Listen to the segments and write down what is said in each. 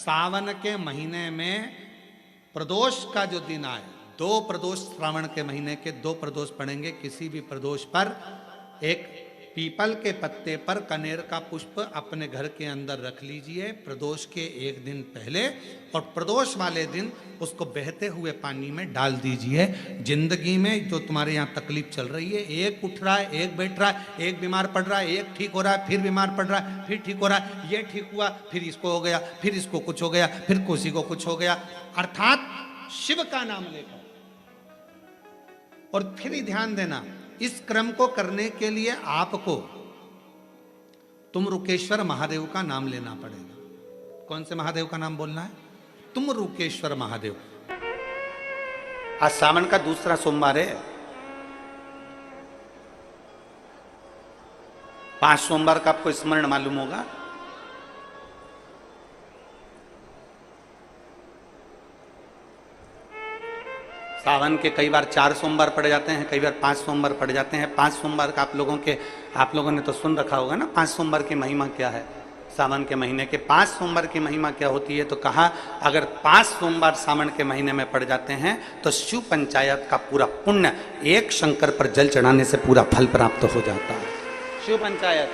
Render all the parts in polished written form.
सावन के महीने में प्रदोष का जो दिन आए, 2 प्रदोष श्रावण के महीने के 2 प्रदोष पड़ेंगे। किसी भी प्रदोष पर एक पीपल के पत्ते पर कनेर का पुष्प अपने घर के अंदर रख लीजिए प्रदोष के एक दिन पहले, और प्रदोष वाले दिन उसको बहते हुए पानी में डाल दीजिए। जिंदगी में जो तुम्हारे यहाँ तकलीफ चल रही है, एक उठ रहा है, एक बैठ रहा है, एक बीमार पड़ रहा है, एक ठीक हो रहा है, फिर बीमार पड़ रहा है, फिर ठीक हो रहा है, ये ठीक हुआ, फिर इसको हो गया, फिर इसको कुछ हो गया, फिर किसी को कुछ हो गया, अर्थात शिव का नाम लेकर। और फिर ध्यान देना, इस क्रम को करने के लिए आपको तुमरुकेश्वर महादेव का नाम लेना पड़ेगा। कौन से महादेव का नाम बोलना है? तुमरुकेश्वर महादेव। आज सावन का दूसरा सोमवार है। 5 सोमवार का आपको स्मरण मालूम होगा। सावन के कई बार 4 सोमवार पड़ जाते हैं, कई बार 5 सोमवार पड़ जाते हैं। 5 सोमवार का आप लोगों ने तो सुन रखा होगा ना, 5 सोमवार की महिमा क्या है। सावन के महीने के 5 सोमवार की महिमा क्या होती है? तो कहा अगर 5 सोमवार सावन के महीने में पड़ जाते हैं तो शिव पंचायत का पूरा पुण्य एक शंकर पर जल चढ़ाने से पूरा फल प्राप्त हो जाता है। शिव पंचायत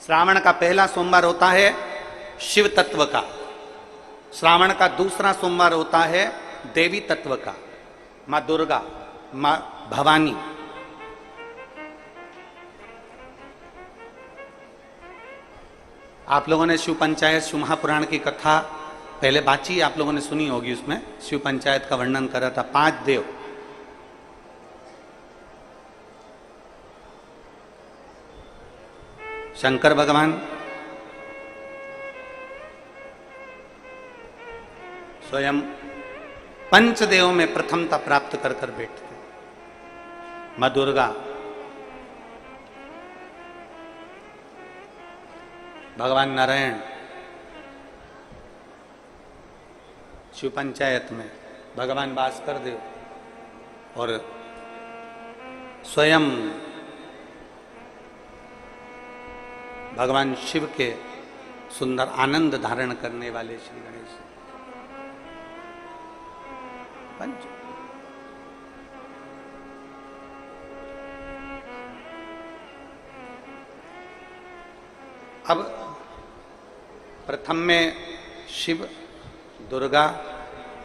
श्रावण का पहला सोमवार होता है शिव तत्व का, श्रावण का दूसरा सोमवार होता है देवी तत्व का, माँ दुर्गा, माँ भवानी। आप लोगों ने शिव पंचायत शिव महापुराण की कथा पहले बाची, आप लोगों ने सुनी होगी। उसमें शिव पंचायत का वर्णन करा था। 5 देव, शंकर भगवान, स्वयं पंचदेव में प्रथमता प्राप्त कर कर बैठते, मां दुर्गा, भगवान नारायण शिव पंचायत में, भगवान भास्कर देव और स्वयं भगवान शिव के सुंदर आनंद धारण करने वाले श्री गणेश पंच। अब प्रथम में शिव, दुर्गा,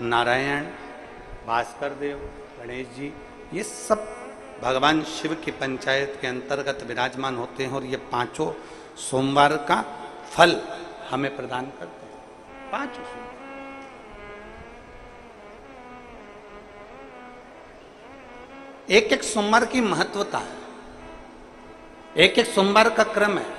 नारायण, भास्कर देव, गणेश जी, ये सब भगवान शिव की पंचायत के अंतर्गत विराजमान होते हैं और ये 5 सोमवार का फल हमें प्रदान करते हैं। 5 सोमवार एक सोमवार की महत्वता है, एक सोमवार का क्रम है।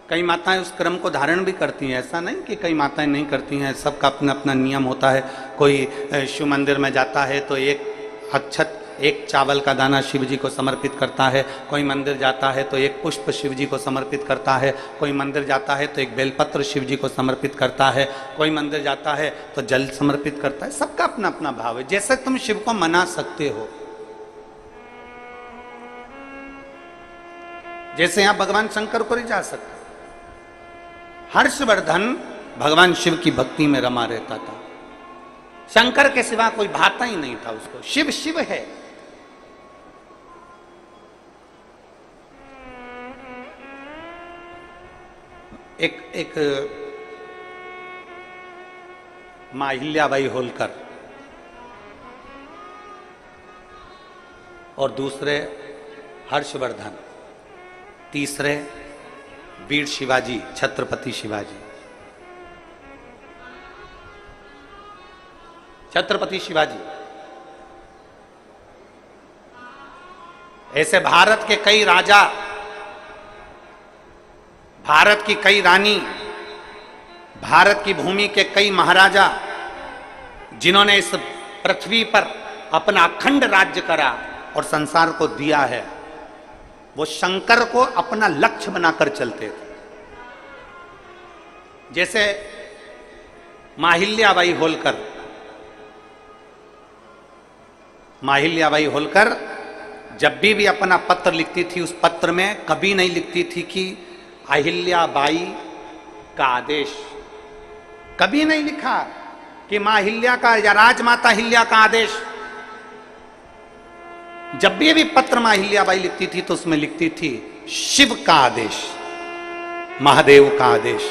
कई माताएं उस क्रम को धारण भी करती हैं, ऐसा नहीं कि कई माताएं नहीं करती हैं, सबका अपना अपना नियम होता है। कोई शिव मंदिर में जाता है तो एक अक्षत, एक चावल का दाना शिव जी को समर्पित करता है, कोई मंदिर जाता है तो एक पुष्प शिव जी को समर्पित करता है, कोई मंदिर जाता है तो एक बेलपत्र शिव जी को समर्पित करता है, कोई मंदिर जाता है तो जल समर्पित करता है। सबका अपना अपना भाव है। जैसे तुम शिव को मना सकते हो, जैसे यहां भगवान शंकर को रिझा सकते। हर्षवर्धन भगवान शिव की भक्ति में रमा रहता था, शंकर के सिवा कोई भाता ही नहीं था उसको। शिव शिव है। एक मां अहिल्याबाई होलकर और दूसरे हर्षवर्धन, तीसरे वीर शिवाजी, छत्रपति शिवाजी। छत्रपति शिवाजी ऐसे भारत के कई राजा, भारत की कई रानी, भारत की भूमि के कई महाराजा, जिन्होंने इस पृथ्वी पर अपना अखंड राज्य करा और संसार को दिया है, वो शंकर को अपना लक्ष्य बनाकर चलते थे। जैसे मां अहिल्याबाई होलकर, मां अहिल्याबाई होलकर जब भी अपना पत्र लिखती थी, उस पत्र में कभी नहीं लिखती थी कि अहिल्याबाई का आदेश। कभी नहीं लिखा कि मां अहिल्या का या राजमाता अहिल्या का आदेश। जब भी पत्र मां अहिल्याबाई लिखती थी तो उसमें लिखती थी शिव का आदेश, महादेव का आदेश।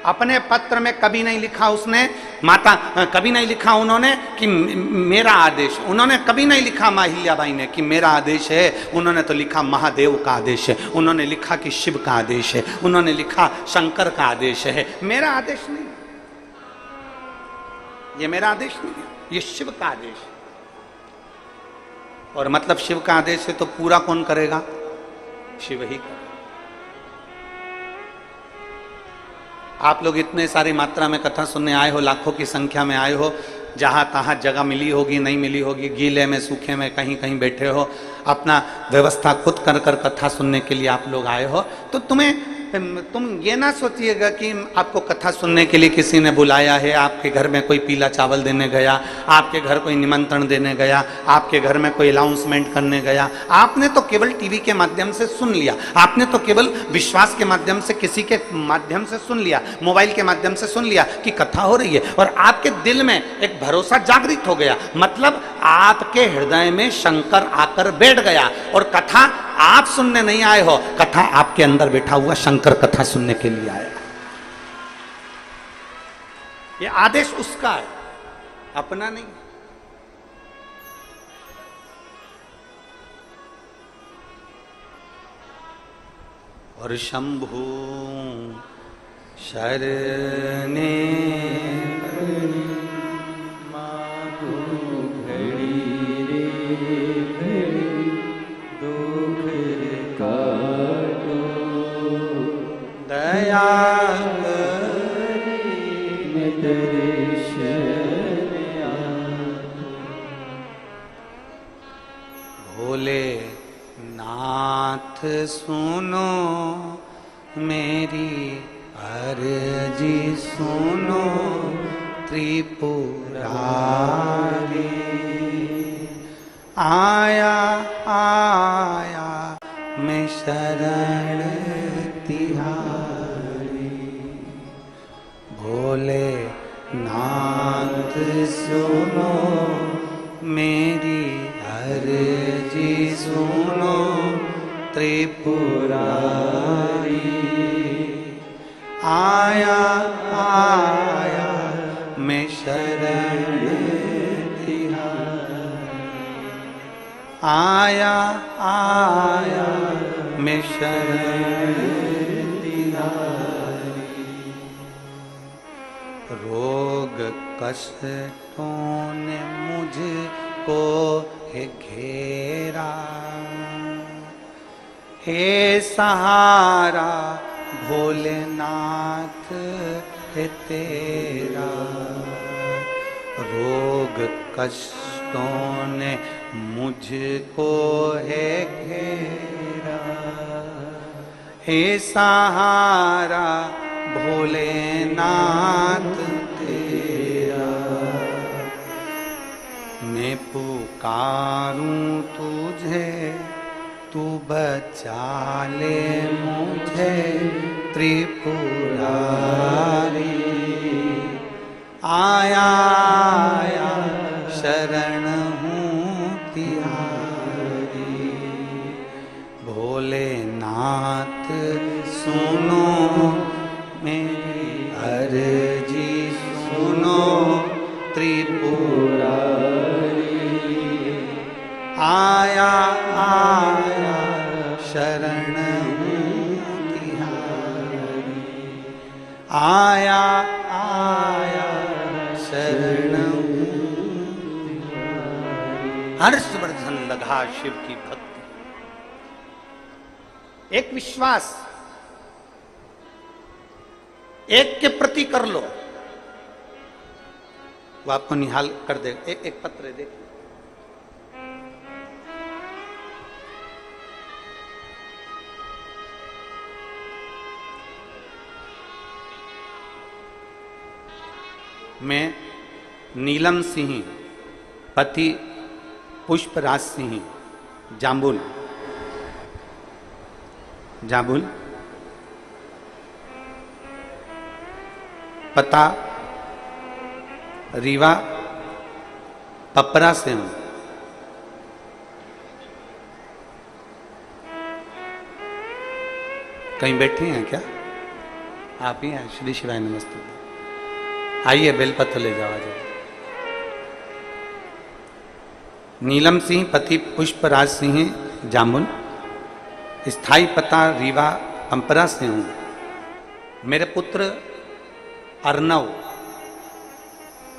अपने पत्र में कभी नहीं लिखा उसने माता, कभी नहीं लिखा उन्होंने कि मेरा आदेश। उन्होंने कभी नहीं लिखा मां अहिल्याबाई ने कि मेरा आदेश है। उन्होंने तो लिखा महादेव का आदेश है, उन्होंने लिखा कि शिव का आदेश है, उन्होंने लिखा शंकर का आदेश है। मेरा आदेश नहीं, ये मेरा आदेश नहीं है, ये शिव का आदेश है। और मतलब शिव का आदेश है तो पूरा कौन करेगा? शिव ही करेगा। आप लोग इतने सारी मात्रा में कथा सुनने आए हो, लाखों की संख्या में आए हो, जहां तहां जगह मिली होगी, नहीं मिली होगी, गीले में सूखे में कहीं कहीं बैठे हो, अपना व्यवस्था खुद कर कर कथा सुनने के लिए आप लोग आए हो। तो तुम ये ना सोचिएगा कि आपको कथा सुनने के लिए किसी ने बुलाया है, आपके घर में कोई पीला चावल देने गया, आपके घर कोई निमंत्रण देने गया, आपके घर में कोई अनाउंसमेंट करने गया। आपने तो केवल टीवी के माध्यम से सुन लिया, आपने तो केवल विश्वास के माध्यम से, किसी के माध्यम से सुन लिया, मोबाइल के माध्यम से सुन लिया कि कथा हो रही है, और आपके दिल में एक भरोसा जागृत हो गया। मतलब आपके हृदय में शंकर आकर बैठ गया, और कथा आप सुनने नहीं आए हो, कथा आपके अंदर बैठा हुआ शंकर कथा सुनने के लिए आया। ये आदेश उसका है, अपना नहीं। और शंभु शरणे भोले नाथ सुनो मेरी अर्जी सुनो त्रिपुरारी। आया आया मैं शरण तिहारी। भोले नाथ सुनो मेरी अर्जी सुनो त्रिपुरारी। आया आया मैं शरण तिहारी। आया आया मैं शरण तिहारी। रोग कष्टों ने मुझको है घेरा, हे सहारा भोलेनाथ है तेरा। रोग कष्टों ने मुझको है घेरा, हे सहारा भोलेनाथ तेरा। मैं पुकारूं तुझे तू बचा ले मुझे त्रिपुरारी। आया आया शरण हूँ तिहारी। भोलेनाथ सुनो मेरी अर्जी सुनो त्रिपुरारी। आया आया शरण हूँ तिहारी। आया आया शरण हूँ तिहारी। हर्षवर्धन लगा शिव की भक्ति। एक विश्वास एक के प्रति कर लो, वो आपको निहाल कर दे। एक पत्र देखिए, मैं नीलम सिंह पति पुष्पराज सिंह जाम्बुल पता रीवा पपरा से हूं। कहीं बैठे हैं क्या? आप ही हैं? श्री शिवाय नमस्ते। आइए बेलपत्र ले जाओ। जाओ। नीलम सिंह पति पुष्पराज सिंह जामुन, स्थाई पता रीवा पंपरा से हूं। मेरे पुत्र अर्नव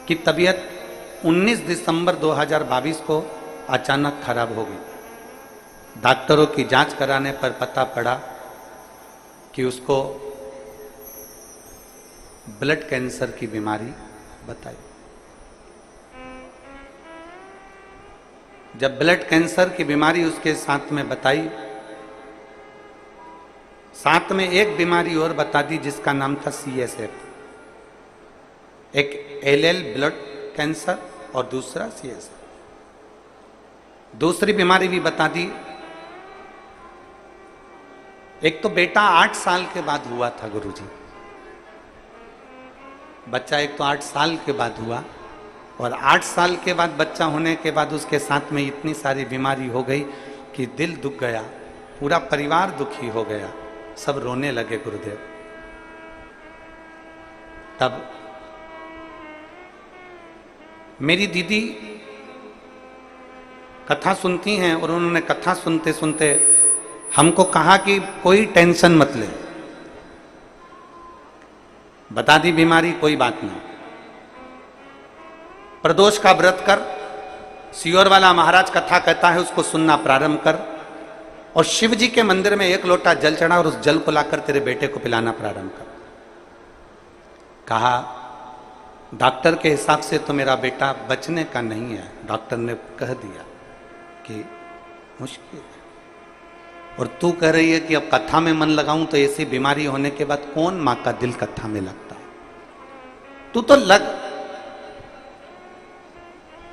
की तबीयत 19 दिसंबर 2022 को अचानक खराब हो गई। डॉक्टरों की जांच कराने पर पता पड़ा कि उसको ब्लड कैंसर की बीमारी बताई। जब ब्लड कैंसर की बीमारी उसके साथ में बताई, साथ में एक बीमारी और बता दी जिसका नाम था CSF, एक LL ब्लड कैंसर और दूसरा CSF। दूसरी बीमारी भी बता दी। एक तो बेटा 8 साल के बाद हुआ था गुरुजी, बच्चा एक तो 8 साल के बाद हुआ, और 8 साल के बाद बच्चा होने के बाद उसके साथ में इतनी सारी बीमारी हो गई कि दिल दुख गया, पूरा परिवार दुखी हो गया, सब रोने लगे गुरुदेव। तब मेरी दीदी कथा सुनती हैं और उन्होंने कथा सुनते सुनते हमको कहा कि कोई टेंशन मत ले, बता दी बीमारी, कोई बात नहीं, प्रदोष का व्रत कर, सियोर वाला महाराज कथा कहता है उसको सुनना प्रारंभ कर, और शिव जी के मंदिर में 1 लोटा जल चढ़ा और उस जल को लाकर तेरे बेटे को पिलाना प्रारंभ कर। कहा डॉक्टर के हिसाब से तो मेरा बेटा बचने का नहीं है, डॉक्टर ने कह दिया कि मुश्किल है, और तू कह रही है कि अब कथा में मन लगाऊं, तो ऐसी बीमारी होने के बाद कौन मां का दिल कथा में लगता है, तू तो लग।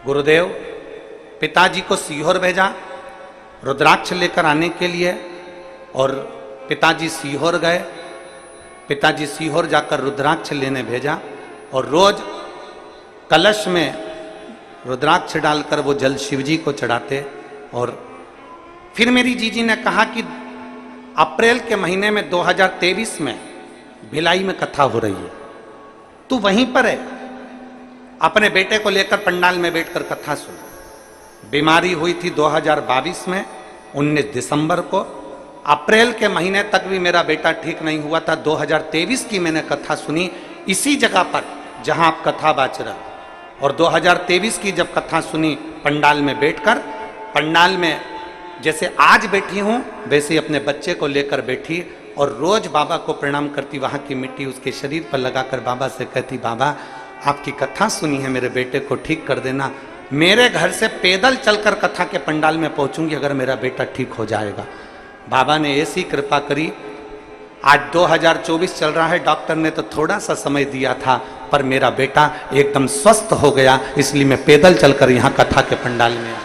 गुरुदेव पिताजी को सीहोर भेजा रुद्राक्ष लेकर आने के लिए, और पिताजी सीहोर गए। पिताजी सीहोर जाकर रुद्राक्ष लेने भेजा, और रोज कलश में रुद्राक्ष डालकर वो जल शिवजी को चढ़ाते। और फिर मेरी जीजी ने कहा कि अप्रैल के महीने में 2023 में भिलाई में कथा हो रही है, तू वहीं पर है, अपने बेटे को लेकर पंडाल में बैठकर कथा सुन। बीमारी हुई थी 2022 में 19 दिसंबर को। अप्रैल के महीने तक भी मेरा बेटा ठीक नहीं हुआ था। 2023 की मैंने कथा सुनी इसी जगह पर जहां आप कथा बाच रहा, और 2023 की जब कथा सुनी पंडाल में बैठकर, पंडाल में जैसे आज बैठी हूं वैसे अपने बच्चे को लेकर बैठी, और रोज बाबा को प्रणाम करती, वहां की मिट्टी उसके शरीर पर लगाकर बाबा से कहती, बाबा आपकी कथा सुनी है, मेरे बेटे को ठीक कर देना। मेरे घर से पैदल चलकर कथा के पंडाल में पहुंचूंगी अगर मेरा बेटा ठीक हो जाएगा। बाबा ने ऐसी कृपा करी। आज 2024 चल रहा है, डॉक्टर ने तो थोड़ा सा समय दिया था, पर मेरा बेटा एकदम स्वस्थ हो गया, इसलिए मैं पैदल चलकर यहां कथा के पंडाल में आया।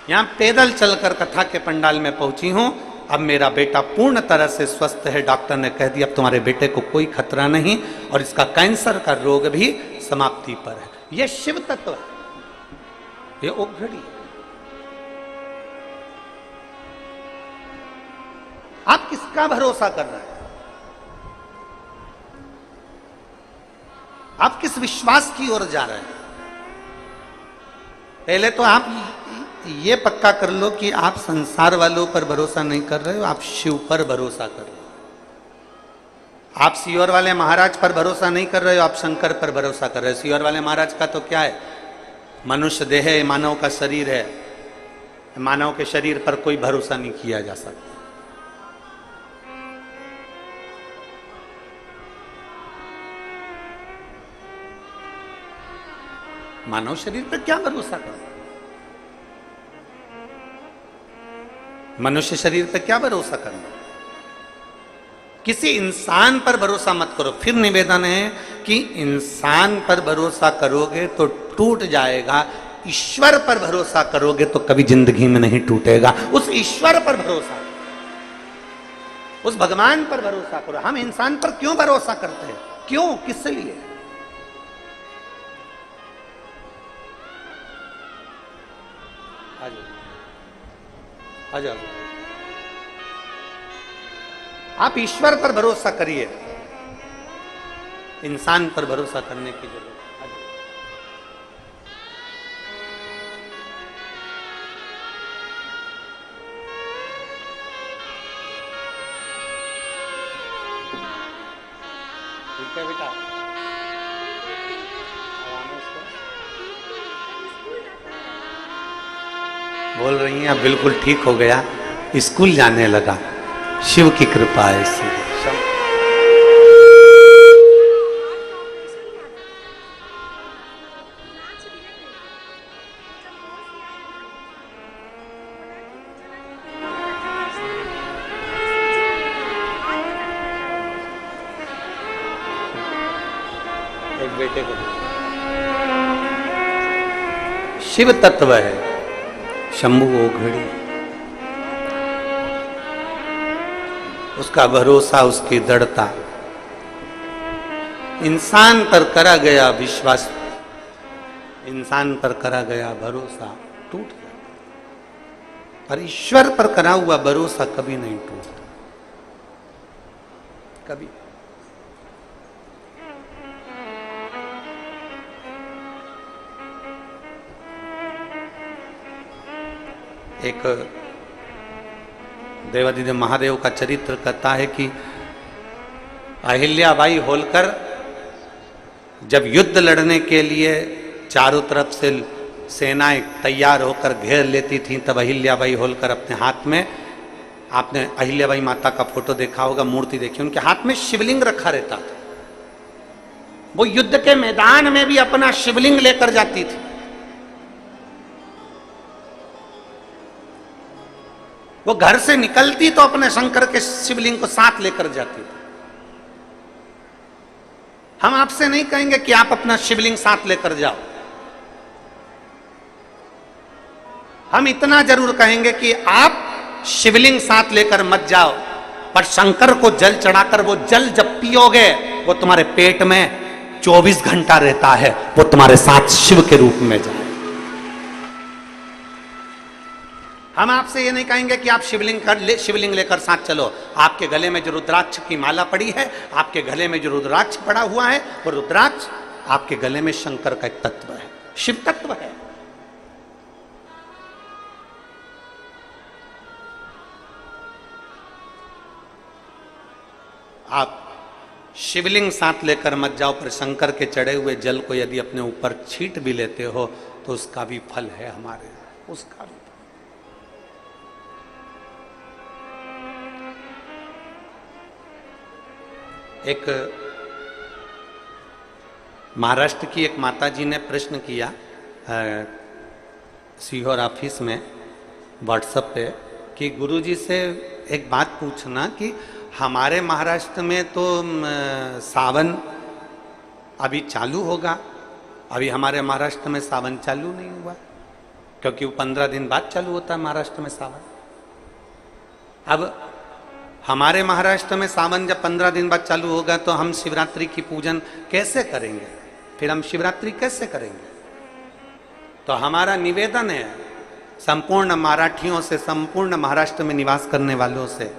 यहां पैदल चलकर कथा के पंडाल में पहुंची हूं। अब मेरा बेटा पूर्ण तरह से स्वस्थ है। डॉक्टर ने कह दिया अब तुम्हारे बेटे को कोई खतरा नहीं, और इसका कैंसर का रोग भी समाप्ति पर है। यह शिव तत्व है, यह ओघड़ी। आप किसका भरोसा कर रहे हैं? आप किस विश्वास की ओर जा रहे हैं? पहले तो आप ये पक्का कर लो कि आप संसार वालों पर भरोसा नहीं कर रहे हो, आप शिव पर भरोसा कर रहे हो। आप सियोर वाले महाराज पर भरोसा नहीं कर रहे हो, आप शंकर पर भरोसा कर रहे हो। सियोर वाले महाराज का तो क्या है, मनुष्य देह है, मानव का शरीर है, मानव के शरीर पर कोई भरोसा नहीं किया जा सकता। मानव शरीर पर क्या भरोसा करो, मनुष्य शरीर पर क्या भरोसा करना। किसी इंसान पर भरोसा मत करो। फिर निवेदन है कि इंसान पर भरोसा करोगे तो टूट जाएगा, ईश्वर पर भरोसा करोगे तो कभी जिंदगी में नहीं टूटेगा। उस ईश्वर पर भरोसा, उस भगवान पर भरोसा करो। हम इंसान पर क्यों भरोसा करते हैं? क्यों, किस लिए? आ जाओ। आप ईश्वर पर भरोसा करिए, इंसान पर भरोसा करने की जरूरत है। ठीक है बेटा, बोल रही हैं अब बिल्कुल ठीक हो गया, स्कूल जाने लगा। शिव की कृपा है इससे। एक बेटे को शिव तत्व है, शंभु ओघड़ी, उसका भरोसा, उसकी दृढ़ता। इंसान पर करा गया विश्वास, इंसान पर करा गया भरोसा टूट जाता, पर ईश्वर पर करा हुआ भरोसा कभी नहीं टूटता, कभी। एक देवादिदेव महादेव का चरित्र कहता है कि अहिल्याबाई होलकर जब युद्ध लड़ने के लिए चारों तरफ से सेनाएं तैयार होकर घेर लेती थीं, तब अहिल्याबाई होलकर अपने हाथ में, आपने अहिल्याबाई माता का फोटो देखा होगा, मूर्ति देखी, उनके हाथ में शिवलिंग रखा रहता था। वो युद्ध के मैदान में भी अपना शिवलिंग लेकर जाती थी। वो घर से निकलती तो अपने शंकर के शिवलिंग को साथ लेकर जाती थी। हम आपसे नहीं कहेंगे कि आप अपना शिवलिंग साथ लेकर जाओ, हम इतना जरूर कहेंगे कि आप शिवलिंग साथ लेकर मत जाओ, पर शंकर को जल चढ़ाकर वो जल जब पियोगे वो तुम्हारे पेट में 24 घंटा रहता है, वो तुम्हारे साथ शिव के रूप में जाए। हम आपसे ये नहीं कहेंगे कि आप शिवलिंग लेकर साथ चलो। आपके गले में जो रुद्राक्ष की माला पड़ी है, आपके गले में जो रुद्राक्ष पड़ा हुआ है, वो रुद्राक्ष आपके गले में शंकर का एक तत्व है, शिव तत्व है। आप शिवलिंग साथ लेकर मत जाओ, पर शंकर के चढ़े हुए जल को यदि अपने ऊपर छींट भी लेते हो तो उसका भी फल है हमारे, उसका भी। एक महाराष्ट्र की एक माता जी ने प्रश्न किया सीहोर ऑफिस में व्हाट्सएप पे कि गुरुजी से एक बात पूछना कि हमारे महाराष्ट्र में तो सावन अभी चालू होगा, अभी हमारे महाराष्ट्र में सावन चालू नहीं हुआ, क्योंकि वो 15 दिन बाद चालू होता है महाराष्ट्र में सावन। अब हमारे महाराष्ट्र में सावन जब 15 दिन बाद चालू होगा तो हम शिवरात्रि की पूजन कैसे करेंगे? फिर हम शिवरात्रि कैसे करेंगे? तो हमारा निवेदन है संपूर्ण मराठियों से, संपूर्ण महाराष्ट्र में निवास करने वालों से,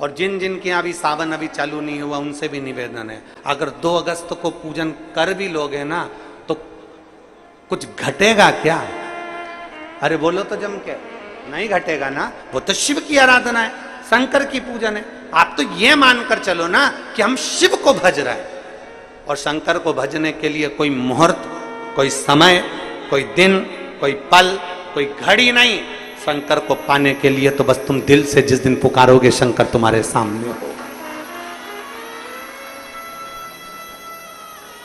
और जिन जिन के यहाँ भी सावन अभी चालू नहीं हुआ उनसे भी निवेदन है, अगर 2 अगस्त को पूजन कर भी लोगे ना तो कुछ घटेगा क्या? अरे बोलो तो जम के, नहीं घटेगा ना, वो तो शिव की आराधना है, शंकर की पूजन है। आप तो ये मानकर चलो ना कि हम शिव को भज रहे हैं, और शंकर को भजने के लिए कोई मुहूर्त, कोई समय, कोई दिन, कोई पल, कोई घड़ी नहीं। शंकर को पाने के लिए तो बस तुम दिल से जिस दिन पुकारोगे शंकर तुम्हारे सामने हो।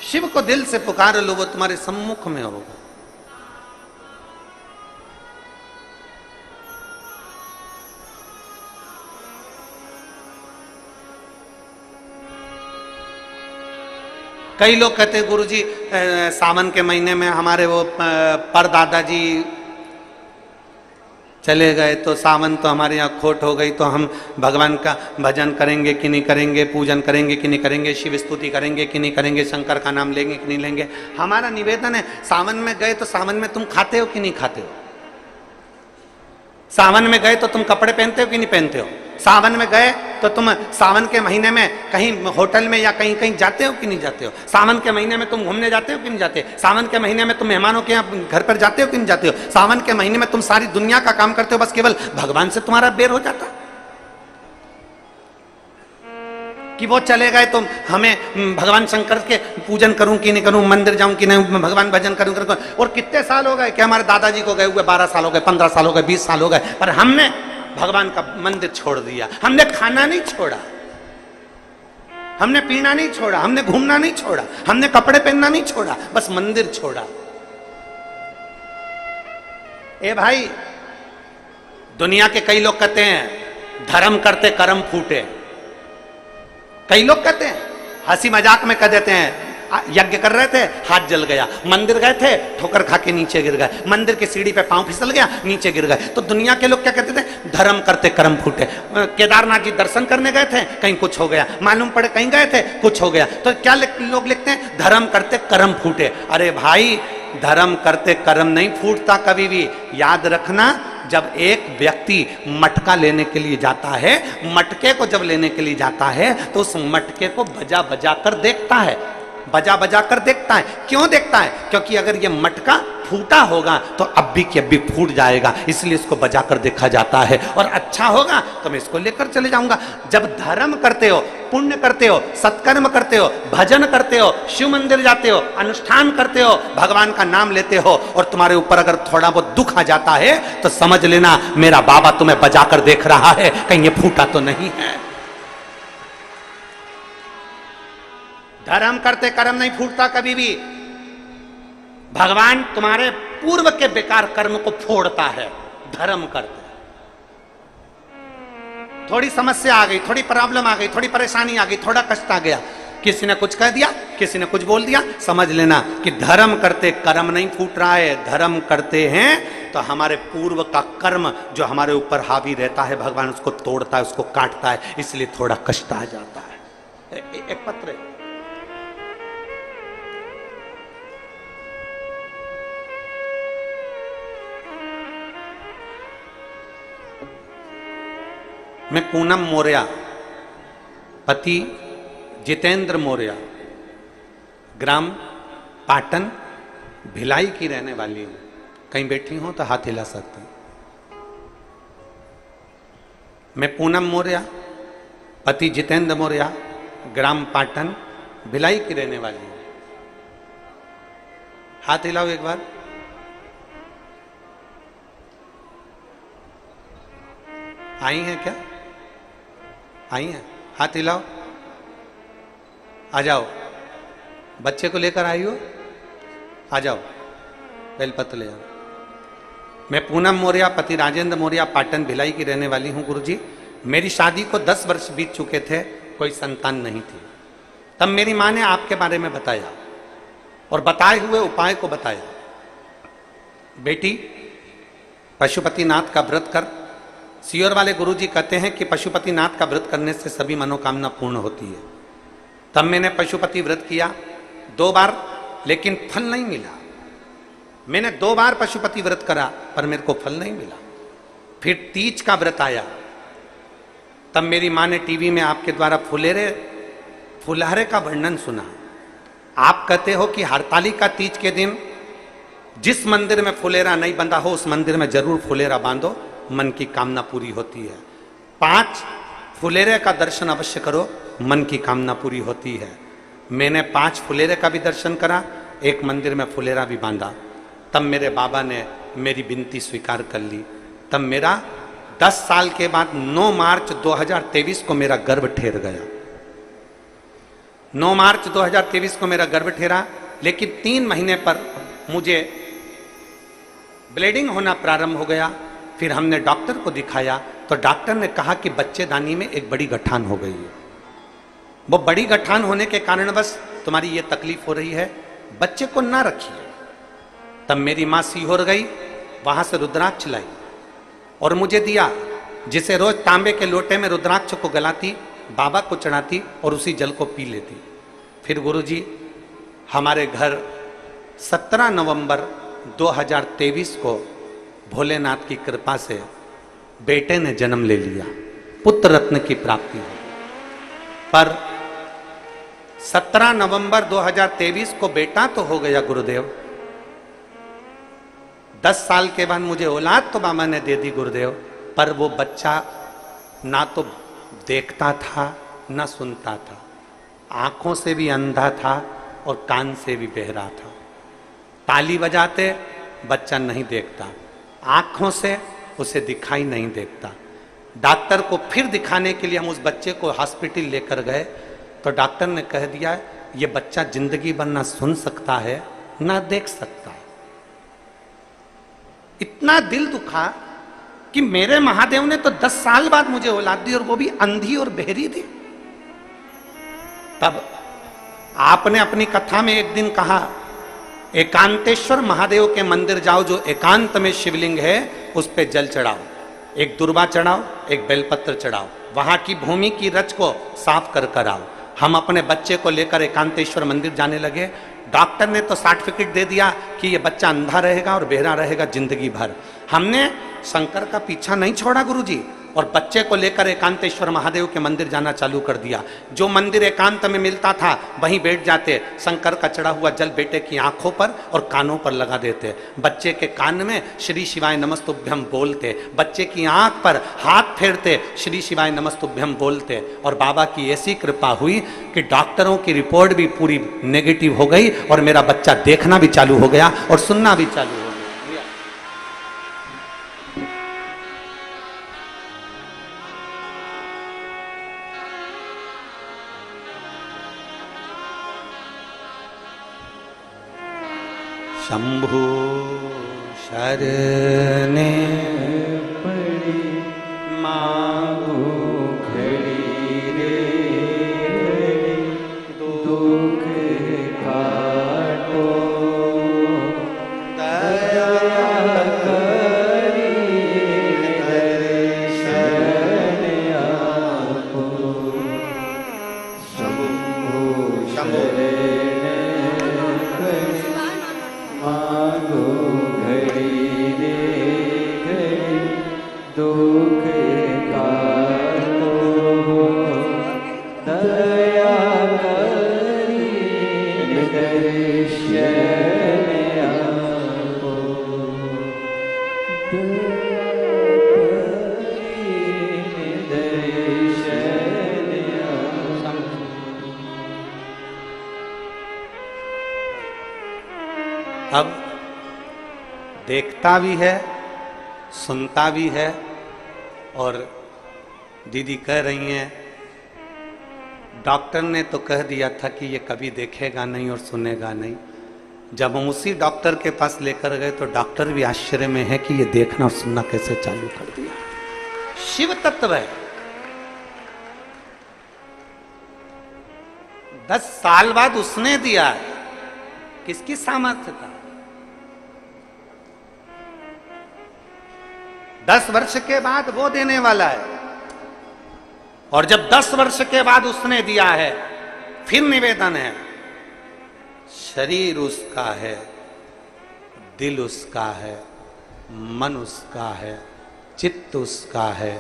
शिव को दिल से पुकार लो, वो तुम्हारे सम्मुख में होगा। कई लोग कहते हैं गुरुजी सावन के महीने में हमारे वो परदादा जी चले गए तो सावन तो हमारे यहाँ खोट हो गई, तो हम भगवान का भजन करेंगे कि नहीं करेंगे, पूजन करेंगे कि नहीं करेंगे, शिव स्तुति करेंगे कि नहीं करेंगे, शंकर का नाम लेंगे कि नहीं लेंगे। हमारा निवेदन है, सावन में गए तो सावन में तुम खाते हो कि नहीं खाते हो? सावन में गए तो तुम कपड़े पहनते हो कि नहीं पहनते हो? सावन में गए तो तुम सावन के महीने में कहीं होटल में या कहीं कहीं जाते हो कि नहीं जाते हो? सावन के महीने में तुम घूमने जाते हो कि नहीं जाते? सावन के महीने में तुम मेहमानों के यहाँ घर पर जाते हो कि नहीं जाते हो? सावन के महीने में तुम सारी दुनिया का काम करते हो, बस केवल भगवान से तुम्हारा बेर हो जाता कि वो चले गए तो हमें भगवान शंकर के पूजन करूं कि नहीं करूं, मंदिर जाऊं कि नहीं, भगवान भजन करूं कि नहीं। और कितने साल हो गए कि हमारे दादाजी को गए हुए 12 साल हो गए, 15 साल हो गए, 20 साल हो गए, पर हमने भगवान का मंदिर छोड़ दिया। हमने खाना नहीं छोड़ा, हमने पीना नहीं छोड़ा, हमने घूमना नहीं छोड़ा, हमने कपड़े पहनना नहीं छोड़ा, बस मंदिर छोड़ा। ए भाई, दुनिया के कई लोग कहते हैं धर्म करते कर्म फूटे। कई लोग कहते हैं, हंसी मजाक में कह देते हैं, यज्ञ कर रहे थे हाथ जल गया, मंदिर गए थे ठोकर खा के नीचे गिर गए, मंदिर की सीढ़ी पे पांव फिसल गया नीचे गिर गए। तो दुनिया के लोग क्या कहते थे? धर्म करते कर्म फूटे। केदारनाथ जी दर्शन करने गए थे, कहीं कुछ हो गया, मालूम पड़े कहीं गए थे कुछ हो गया, तो क्या लोग लिखते हैं? धर्म करते कर्म फूटे। अरे भाई, धर्म करते कर्म नहीं फूटता कभी भी। याद रखना, जब एक व्यक्ति मटका लेने के लिए जाता है, मटके को जब लेने के लिए जाता है तो उस मटके को बजा बजा कर देखता है, बजा बजा कर देखता है। क्यों देखता है? क्योंकि अगर ये मटका फूटा होगा तो अभी की अभी फूट जाएगा, इसलिए इसको बजा कर देखा जाता है। और अच्छा होगा तो मैं इसको लेकर चले जाऊंगा। जब धर्म करते हो, पुण्य करते हो, सत्कर्म करते हो, भजन करते हो, शिव मंदिर जाते हो, अनुष्ठान करते हो, भगवान का नाम लेते हो, और तुम्हारे ऊपर अगर थोड़ा बहुत दुख आ जाता है तो समझ लेना मेरा बाबा तुम्हें बजा कर देख रहा है, कहीं ये फूटा तो नहीं है। धर्म करते कर्म नहीं फूटता कभी भी। भगवान तुम्हारे पूर्व के बेकार कर्म को फोड़ता है धर्म करते। थोड़ी समस्या आ गई, थोड़ी प्रॉब्लम आ गई, थोड़ी परेशानी आ गई, थोड़ा कष्ट आ गया, किसी ने कुछ कह दिया, किसी ने कुछ बोल दिया, समझ लेना कि धर्म करते कर्म नहीं फूट रहा है। धर्म करते हैं तो हमारे पूर्व का कर्म जो हमारे ऊपर हावी रहता है, भगवान उसको तोड़ता है, उसको काटता है, इसलिए थोड़ा कष्ट आ जाता है। एक पत्र है, मैं पूनम मौर्य, पति जितेंद्र मौर्य, ग्राम पाटन भिलाई की रहने वाली हूं। कहीं बैठी हूं तो हाथ हिला सकते हैं। मैं पूनम मौर्य, पति जितेंद्र मौर्य, ग्राम पाटन भिलाई की रहने वाली हूं। हाथ हिलाओ एक बार। आई हैं क्या? आई हैं? हाथ हिलाओ। आ जाओ, बच्चे को लेकर आई हो, आ जाओ, बेलपत्र ले जाओ। मैं पूनम मौर्य, पति राजेंद्र मौर्य, पाटन भिलाई की रहने वाली हूं। गुरुजी, मेरी शादी को 10 वर्ष बीत चुके थे, कोई संतान नहीं थी। तब मेरी मां ने आपके बारे में बताया और बताए हुए उपाय को बताया। बेटी, पशुपतिनाथ का व्रत कर। सियोर वाले गुरुजी कहते हैं कि पशुपतिनाथ का व्रत करने से सभी मनोकामना पूर्ण होती है। तब मैंने पशुपति व्रत किया 2 बार, लेकिन फल नहीं मिला। मैंने 2 बार पशुपति व्रत करा पर मेरे को फल नहीं मिला। फिर तीज का व्रत आया, तब मेरी मां ने टीवी में आपके द्वारा फुलहरे का वर्णन सुना। आप कहते हो कि हरतालिका तीज के दिन जिस मंदिर में फुलेरा नहीं बंधा हो उस मंदिर में जरूर फुलेरा बांधो, मन की कामना पूरी होती है। 5 फुलेरे का दर्शन अवश्य करो, मन की कामना पूरी होती है। मैंने 5 फुलेरे का भी दर्शन करा, एक मंदिर में फुलेरा भी बांधा। तब मेरे बाबा ने मेरी विनती स्वीकार कर ली। तब मेरा 10 साल के बाद 9 मार्च 2023 को मेरा गर्भ ठहर गया। 9 मार्च 2023 को मेरा गर्भ ठहरा, लेकिन 3 महीने पर मुझे ब्लीडिंग होना प्रारंभ हो गया। फिर हमने डॉक्टर को दिखाया तो डॉक्टर ने कहा कि बच्चेदानी में एक बड़ी गठान हो गई है। वो बड़ी गठान होने के कारण बस तुम्हारी ये तकलीफ हो रही है, बच्चे को ना रखिए। तब मेरी मां सीहोर गई, वहां से रुद्राक्ष लाई। और मुझे दिया, जिसे रोज तांबे के लोटे में रुद्राक्ष को गलाती, बाबा को चढ़ाती और उसी जल को पी लेती। फिर गुरुजी हमारे घर 17 नवंबर 2023 को भोलेनाथ की कृपा से बेटे ने जन्म ले लिया, पुत्र रत्न की प्राप्ति हुई। पर 17 नवंबर 2023 को बेटा तो हो गया गुरुदेव, 10 साल के बाद मुझे औलाद तो बाबा ने दे दी गुरुदेव, पर वो बच्चा ना तो देखता था ना सुनता था, आंखों से भी अंधा था और कान से भी बहरा था। ताली बजाते बच्चा नहीं देखता, आंखों से उसे दिखाई नहीं देता। डॉक्टर को फिर दिखाने के लिए हम उस बच्चे को हॉस्पिटल लेकर गए तो डॉक्टर ने कह दिया ये बच्चा जिंदगी भर ना सुन सकता है ना देख सकता है। इतना दिल दुखा कि मेरे महादेव ने तो 10 साल बाद मुझे औलाद दी और वो भी अंधी और बहरी दी। तब आपने अपनी कथा में एक दिन कहा एकांतेश्वर महादेव के मंदिर जाओ, जो एकांत में शिवलिंग है उस पे जल चढ़ाओ, एक दुर्वा चढ़ाओ, एक बेलपत्र चढ़ाओ, वहां की भूमि की रच को साफ कर कर आओ। हम अपने बच्चे को लेकर एकांतेश्वर मंदिर जाने लगे। डॉक्टर ने तो सर्टिफिकेट दे दिया कि ये बच्चा अंधा रहेगा और बहरा रहेगा जिंदगी भर। हमने शंकर का पीछा नहीं छोड़ा गुरुजी, और बच्चे को लेकर एकांतेश्वर महादेव के मंदिर जाना चालू कर दिया। जो मंदिर एकांत में मिलता था वहीं बैठ जाते, शंकर का चढ़ा हुआ जल बेटे की आंखों पर और कानों पर लगा देते, बच्चे के कान में श्री शिवाय नमस्तुभ्यम बोलते, बच्चे की आंख पर हाथ फेरते, श्री शिवाय नमस्तुभ्यम बोलते। और बाबा की ऐसी कृपा हुई कि डॉक्टरों की रिपोर्ट भी पूरी नेगेटिव हो गई और मेरा बच्चा देखना भी चालू हो गया और सुनना भी चालू हो गया। शंभु शरणे पड़ी मांगू घड़ी रे दुख काटो दया करी दर्शन आपो। शंभु शंभु मांगो घड़ी रे घड़ी दुख काटो दया करी दर्शन आपो। अब देखता भी है, सुनता भी है, और दीदी कह रही हैं डॉक्टर ने तो कह दिया था कि ये कभी देखेगा नहीं और सुनेगा नहीं। जब हम उसी डॉक्टर के पास लेकर गए तो डॉक्टर भी आश्चर्य में है कि ये देखना और सुनना कैसे चालू कर दिया। शिव तत्व है। 10 साल बाद उसने दिया, किसकी सामर्थ्य था? 10 वर्ष के बाद वो देने वाला है, और जब 10 वर्ष के बाद उसने दिया है फिर निवेदन है, शरीर उसका है, दिल उसका है, मन उसका है, चित्त उसका है,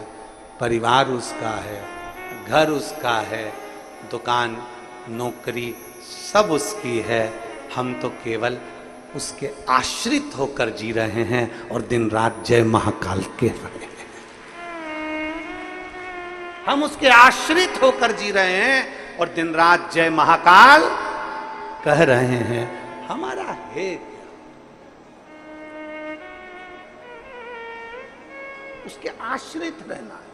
परिवार उसका है, घर उसका है, दुकान नौकरी सब उसकी है। हम तो केवल उसके आश्रित होकर जी रहे हैं और दिन रात जय महाकाल के रहे हैं। हम उसके आश्रित होकर जी रहे हैं और दिन रात जय महाकाल कह रहे हैं। हमारा है क्या? उसके आश्रित रहना है।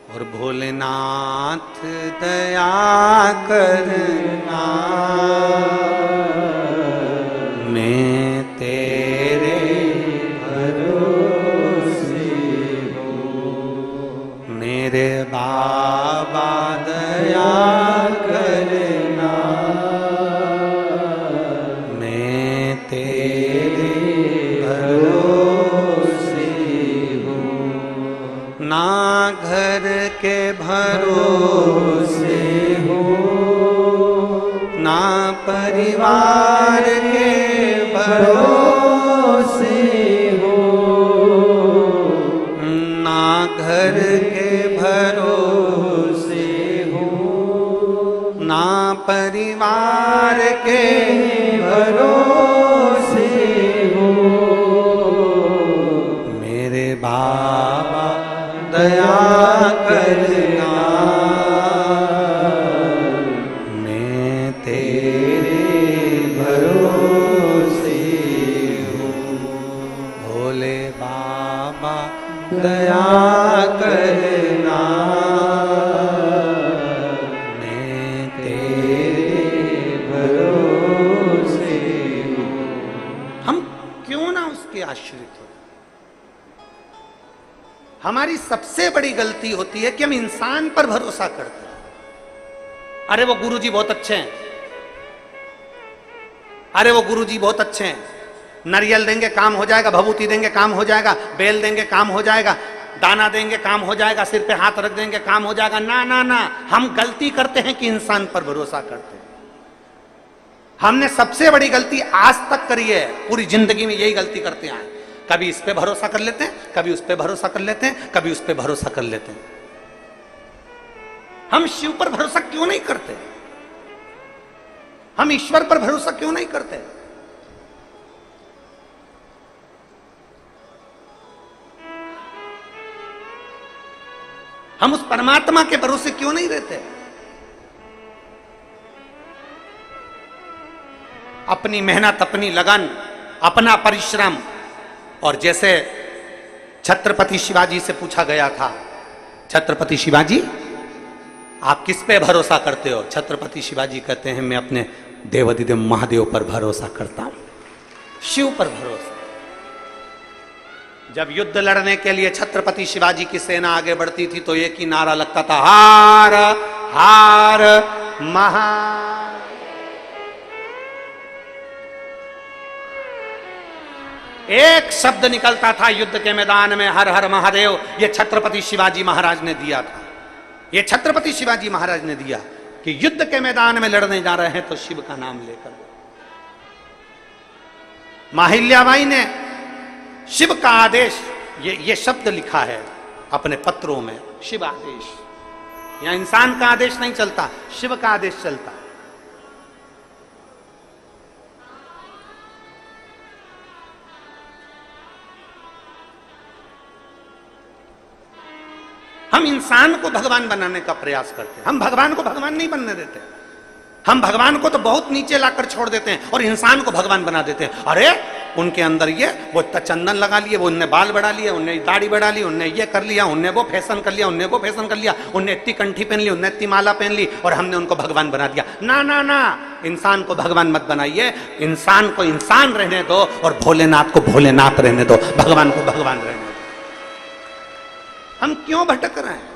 और भोलेनाथ दया करना, मैं तेरे भरोसे हूँ, मेरे बाबा दया करना, तेरे भरोसे हो, ना घर के भरोसे हो, ना परिवार के भरोसे हो, ना घर के भरोसे हो, ना परिवार के भरोसे हो। मेरे बाबा दया करना, मैं तेरे भरोसे हूँ। भोले बाबा दया करना, मैं तेरे भरोसे हूँ। हम क्यों ना उसके आश्रित हो। हमारी सबसे बड़ी गलती होती है कि हम इंसान पर भरोसा करते हैं। अरे वो गुरुजी बहुत अच्छे हैं, अरे वो गुरुजी बहुत अच्छे हैं, नारियल देंगे काम हो जाएगा, भभूति देंगे काम हो जाएगा, बेल देंगे काम हो जाएगा, दाना देंगे काम हो जाएगा, सिर पे हाथ रख देंगे काम हो जाएगा। ना ना ना, हम गलती करते हैं कि इंसान पर भरोसा करते हैं। हमने सबसे बड़ी गलती आज तक करी है, पूरी जिंदगी में यही गलती करते हैं। कभी इस पे भरोसा कर लेते हैं, कभी उस पे भरोसा कर लेते हैं, कभी उस पे भरोसा कर लेते हैं। हम शिव पर भरोसा क्यों नहीं करते? हम ईश्वर पर भरोसा क्यों नहीं करते? हम उस परमात्मा के भरोसे क्यों नहीं रहते? अपनी मेहनत, अपनी लगन, अपना परिश्रम। और जैसे छत्रपति शिवाजी से पूछा गया था, छत्रपति शिवाजी आप किस पे भरोसा करते हो? छत्रपति शिवाजी कहते हैं मैं अपने देवाधिदेव महादेव पर भरोसा करता हूं, शिव पर भरोसा। जब युद्ध लड़ने के लिए छत्रपति शिवाजी की सेना आगे बढ़ती थी तो एक ही नारा लगता था, हार हार महार। एक शब्द निकलता था युद्ध के मैदान में, हर हर महादेव। ये छत्रपति शिवाजी महाराज ने दिया था, ये छत्रपति शिवाजी महाराज ने दिया कि युद्ध के मैदान में लड़ने जा रहे हैं तो शिव का नाम लेकर। माहिल्याबाई ने शिव का आदेश, ये शब्द लिखा है अपने पत्रों में, शिव आदेश। यहां इंसान का आदेश नहीं चलता, शिव का आदेश चलता। हम इंसान को भगवान बनाने का प्रयास करते हैं, हम भगवान को भगवान नहीं बनने देते। हम भगवान को तो बहुत नीचे लाकर छोड़ देते हैं और इंसान को भगवान बना देते हैं। अरे उनके अंदर ये वो चंदन लगा लिए, वो उनने बाल बढ़ा लिए, उनने दाढ़ी बढ़ा ली, उनने ये कर लिया, उनने वो फैशन कर लिया, उनने वो फैशन कर लिया, उनने इतनी कंठी पहन ली, उनने इतनी माला पहन ली और हमने उनको भगवान बना दिया। ना ना ना, इंसान को भगवान मत बनाइए, इंसान को इंसान रहने दो और भोलेनाथ को भोलेनाथ रहने दो, भगवान को भगवान रहने दो। हम क्यों भटक रहे हैं?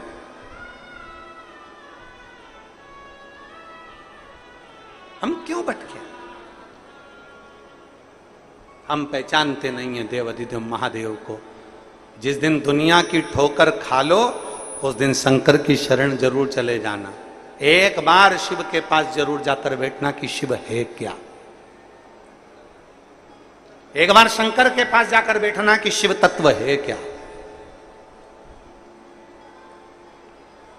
हम क्यों भटके? हम पहचानते नहीं है देवाधिदेव महादेव को। जिस दिन दुनिया की ठोकर खा लो उस दिन शंकर की शरण जरूर चले जाना। एक बार शिव के पास जरूर जाकर बैठना कि शिव है क्या। एक बार शंकर के पास जाकर बैठना कि शिव तत्व है क्या।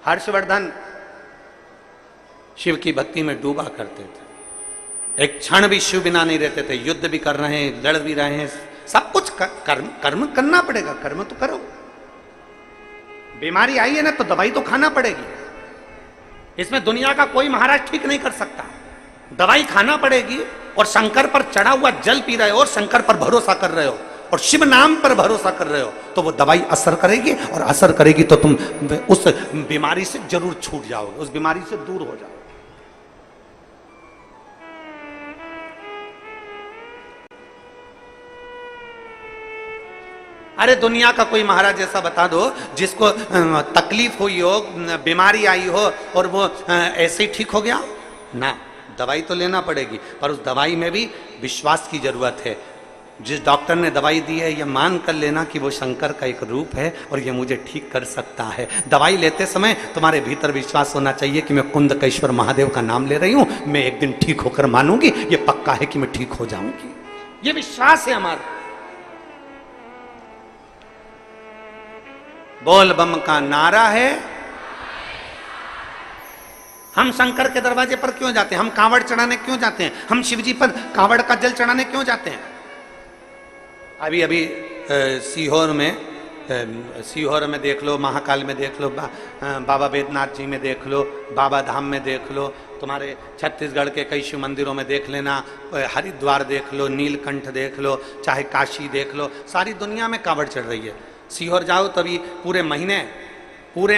हर्षवर्धन शिव की भक्ति में डूबा करते थे, एक क्षण भी शिव बिना नहीं रहते थे। युद्ध भी कर रहे हैं, लड़ भी रहे हैं, सब कुछ कर्म करना पड़ेगा, कर्म तो करो। बीमारी आई है ना तो दवाई तो खाना पड़ेगी। इसमें दुनिया का कोई महाराज ठीक नहीं कर सकता, दवाई खाना पड़ेगी। और शंकर पर चढ़ा हुआ जल पी रहे हो और शंकर पर भरोसा कर रहे हो और शिव नाम पर भरोसा कर रहे हो तो वो दवाई असर करेगी, और असर करेगी तो तुम उस बीमारी से जरूर छूट जाओगे, उस बीमारी से दूर हो जाओगे। अरे दुनिया का कोई महाराज ऐसा बता दो जिसको तकलीफ हुई हो, बीमारी आई हो और वो ऐसे ही ठीक हो गया ना। दवाई तो लेना पड़ेगी, पर उस दवाई में भी विश्वास की जरूरत है। जिस डॉक्टर ने दवाई दी है, ये मान कर लेना कि वो शंकर का एक रूप है और ये मुझे ठीक कर सकता है। दवाई लेते समय तुम्हारे भीतर विश्वास होना चाहिए कि मैं कुंदकेश्वर महादेव का नाम ले रही हूं, मैं एक दिन ठीक होकर मानूंगी, ये पक्का है कि मैं ठीक हो जाऊंगी। ये विश्वास है हमारा। बोल बम का नारा है। हम शंकर के दरवाजे पर क्यों जाते हैं? हम कांवड़ चढ़ाने क्यों जाते हैं? हम शिवजी पर कांवड़ का जल चढ़ाने क्यों जाते हैं? अभी अभी सीहोर में देख लो, महाकाल में देख लो, बाबा बैद्यनाथ जी में देख लो, बाबा धाम में देख लो, तुम्हारे छत्तीसगढ़ के कई शिव मंदिरों में देख लेना, हरिद्वार देख लो, नीलकंठ देख लो, चाहे काशी देख लो, सारी दुनिया में कांवड़ चढ़ रही है। सीहोर जाओ तभी पूरे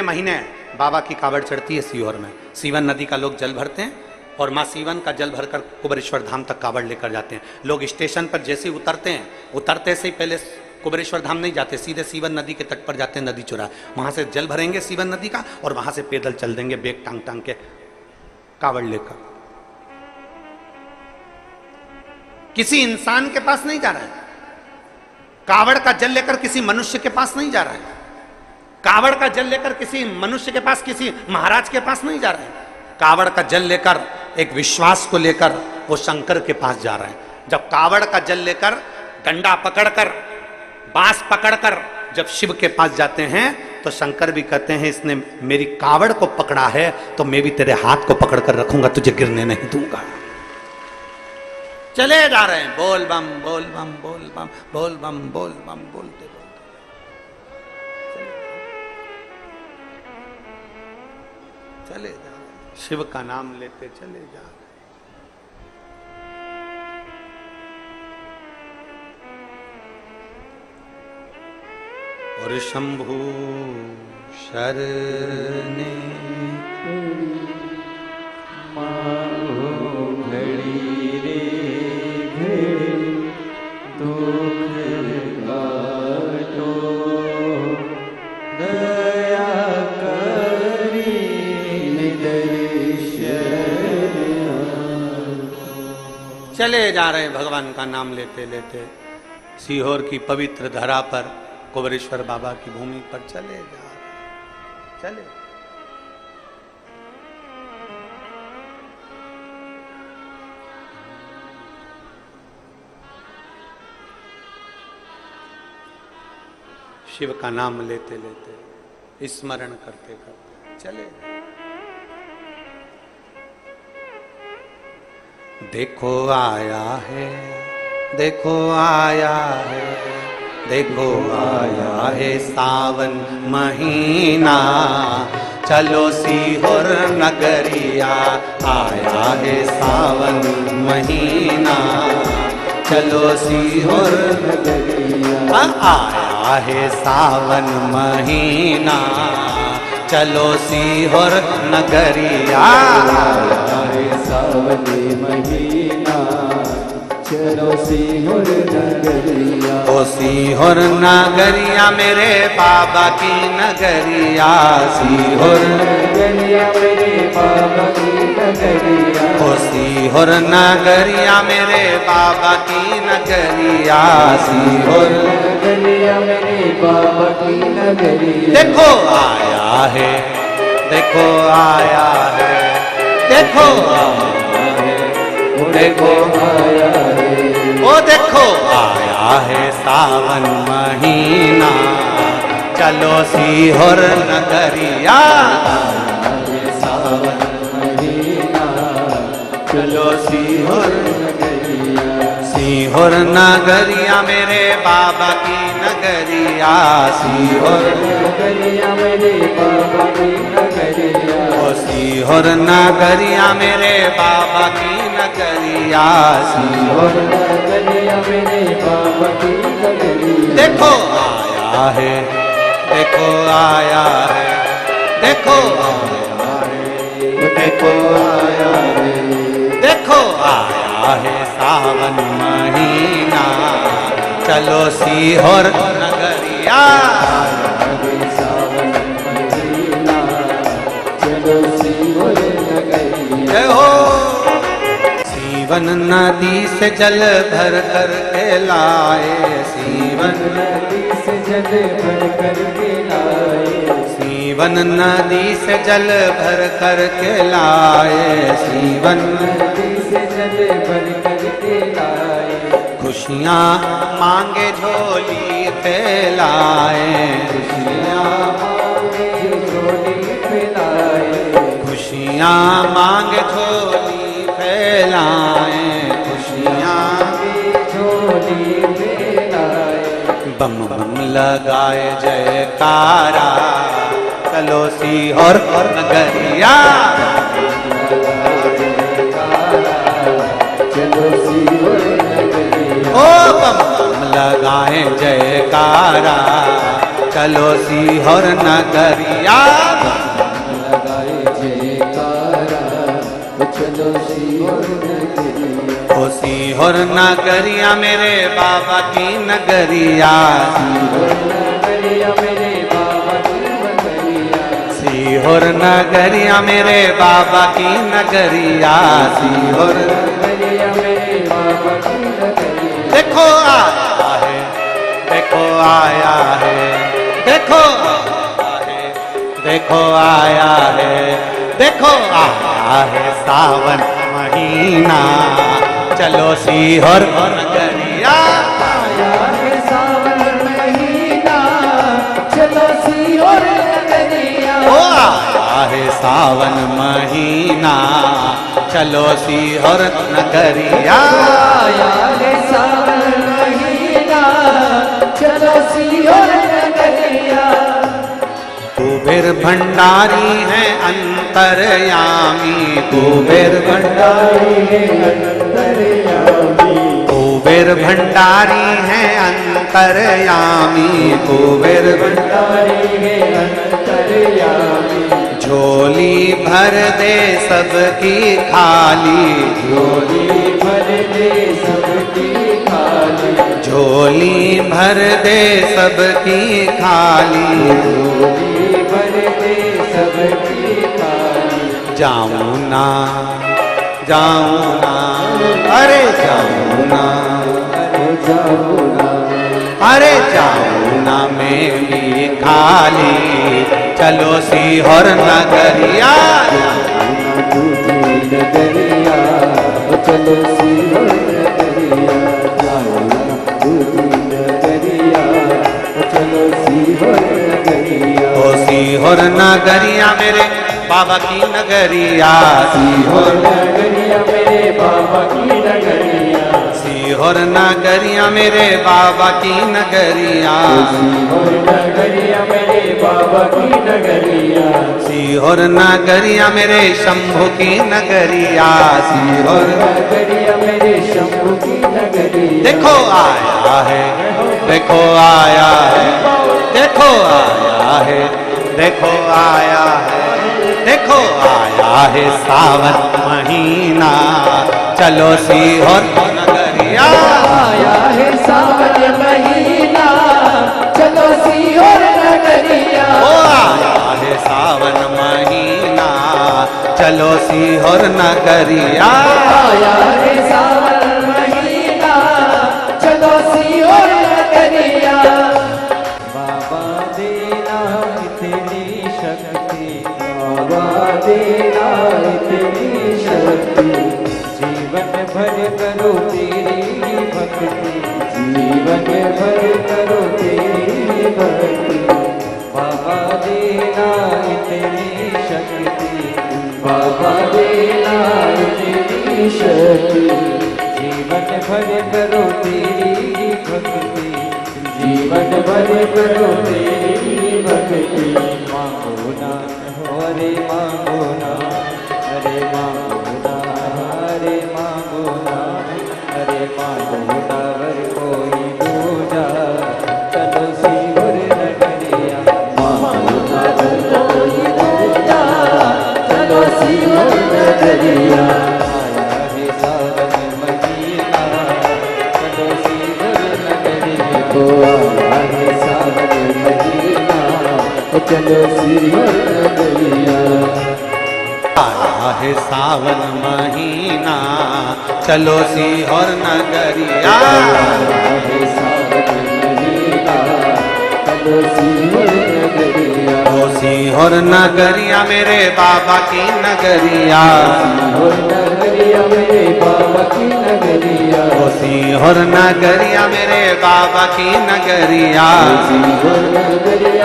महीने बाबा की कांवड़ चढ़ती है सीहोर में। सीवन नदी का लोग जल भरते हैं और माँ सीवन का जल भरकर कुबेरेश्वर धाम तक कांवड़ लेकर जाते हैं। लोग स्टेशन पर जैसे ही उतरते से ही पहले कुबेरेश्वर धाम नहीं जाते, सीधे सीवन नदी के तट पर जाते हैं, नदी चौराहा, वहां से जल भरेंगे सीवन नदी का और वहां से पैदल चल देंगे बैग टांग टांग के कांवड़ लेकर। किसी इंसान के पास नहीं जा रहा है, कांवड़ का जल लेकर किसी मनुष्य के पास नहीं जा रहा है, कांवड़ का जल लेकर किसी मनुष्य के पास, किसी महाराज के पास नहीं जा रहा है। कांवड़ का जल लेकर, एक विश्वास को लेकर वो शंकर के पास जा रहे हैं। जब कांवड़ का जल लेकर, डंडा पकड़कर, बांस पकड़कर जब शिव के पास जाते हैं तो शंकर भी कहते हैं इसने मेरी कांवड़ को पकड़ा है तो मैं भी तेरे हाथ को पकड़कर रखूंगा, तुझे गिरने नहीं दूंगा। चले जा रहे हैं, बोल बम बोल बम बोल बम बोल बम बोल बम बोलते चले जा रहे हैं, शिव का नाम लेते चले जा रहे हैं। और शंभु शरणे घड़ी रे घड़ी दुख काटो दया करी दर्शन। चले जा रहे हैं भगवान का नाम लेते लेते सीहोर की पवित्र धरा पर, कुबेरेश्वर बाबा की भूमि पर चले जा रहे, चले। शिव का नाम लेते लेते, स्मरण करते करते चले। देखो आया है, देखो आया है, देखो आया है सावन महीना, चलो सीहोर नगरिया। आया है सावन महीना, चलो सीहोर नगरिया। आया है सावन महीना, चलो सीहोर नगरिया। आया है सावन महीना, चलो सीहोर नगरिया। ओ सीहोर नगरिया मेरे बाबा की नगरिया, सीहोर नगरिया मेरे बाबा की नगरिया। ओ सीहोर नगरिया मेरे बाबा की नगरिया, सीहोर नगरिया मेरे बाबा की नगरिया। देखो आया है, देखो आया है, देखो देखो आया है, ओ देखो आया है सावन महीना, चलो सीहोर नगरिया। सावन महीना, चलो सीहोर नगरिया। सीहोर नगरिया मेरे बाबा की नगरिया, सीहोर नगरिया मेरे बाबा की नगरिया। ओ सीहोर नगरिया मेरे बाबा की नगरिया, सीहोर नगरिया मेरे बाबा की नगरिया। देखो आया है, देखो आया है, देखो आया है, देखो आया है, देखो आया है सावन महीना, चलो सीहोर नगरिया। सावन महीना, चलो सीहोर नगरिया। जय हो। सीवन नदी से जल भर कर के लाए, सीवन नदी से जल भर कर के लाए, सीवन नदी से जल भर कर के लाए, सीवन नदी से जल भर कर के लाए, खुशियाँ मांगे झोली फैलाए, खुशियाँ मांगे झोली फैलाए, खुशियाँ मांगे झोली फैलाए, खुशियाँ झोली फैलाए, बम बम लगाए जयकारा, चलो सीहोर नगरिया, चलो सीहोर नगरिया, ओ बम बम लगाए जयकारा, चलो सीहोर नगरिया, लगाए जयकारा, चलो सीहोर नगरिया, ओ सीहोर नगरिया मेरे बाबा की नगरिया, सीहोर नगरिया मेरे बाबा की नगरिया, सीहोर नगरिया मेरे बाबा की नगरिया, सीहोर नगरिया मेरे बाबा की नगरिया, देखो आया है, देखो आया है, देखो आया है, देखो आया है, देखो आया है सावन महीना, चलो सीहोर नगरिया, आया है सावन महीना, चलो सीहोर नगरिया, ओ आया है सावन महीना, चलो सीहोर नगरिया, आया है सावन महीना, चलो सीहोर नगरिया, कुबेर भंडारी है अंतर्यामी, कुबेर भंडारी है अंतर्यामी, कुबेर भंडारी है अंतर्यामी, कुबेर भंडारी है अंतर्यामी, झोली भर दे सबकी खाली, झोली भर दे सबकी खाली, झोली भर दे सबकी खाली, झोली भर दे सबकी खाली, जाऊँ ना जाऊँ ना, अरे जाऊँ ना, अरे जाओ ना, अरे जाऊँ ना मैं भी खाली, चलो सीहोर नगरिया, दूजी नगरिया, चलो सीहोर नगरिया, जाओ ना दूजी नगरिया, चलो सीहोर नगरिया, ओ सीहोर नगरिया मेरे बाबा की नगरिया, सीहोर नगरिया मेरे बाबा की नगरिया, सीहोर नगरिया मेरे बाबा की नगरिया, सीहोर नगरिया मेरे बाबा की नगरिया, सीहोर नगरिया मेरे शंभु की नगरिया, सीहोर नगरिया मेरे शंभु की नगरिया, देखो आया है, देखो आया है, देखो आया है, देखो आया है, देखो आया है सावन महीना, चलो सीहोर नगरिया, आया है सावन महीना, चलो सीहोर नगरिया, ओ आया है सावन महीना, चलो सीहोर नगरिया, आया है सावन महीना, चलो सीहोर नगरिया, बाबा देना इतनी शक्ति, बाबा देना इतनी शक्ति, जीवन भर करो तेरी भक्ति, जीवन भर करो तेरी भक्ति, बाबा देना इतनी शक्ति, बाबा देना इतनी शक्ति, जीवन भर करो तेरी भक्ति, जीवन भर करो तेरी भक्ति, मांगो ना अरे मांगो ना, अरे मांगो ना, अरे मांगो ना, अरे मांगो ना वर कोई दूजा, चलो सीहोर नगरिया, मांगो ना वर कोई दूजा, चलो सीहोर नगरिया, आया है सावन महीना, चलो सीहोर नगरिया, को आया है सावन महीना, चलो सीहोर नगरिया, आया है सावन महीना, चलो सीहोर नगरिया। ओ सीहोर नगरिया मेरे बाबा की नगरिया, मेरे बाबा की नगरिया। ओ सीहोर नगरिया मेरे बाबा की नगरिया।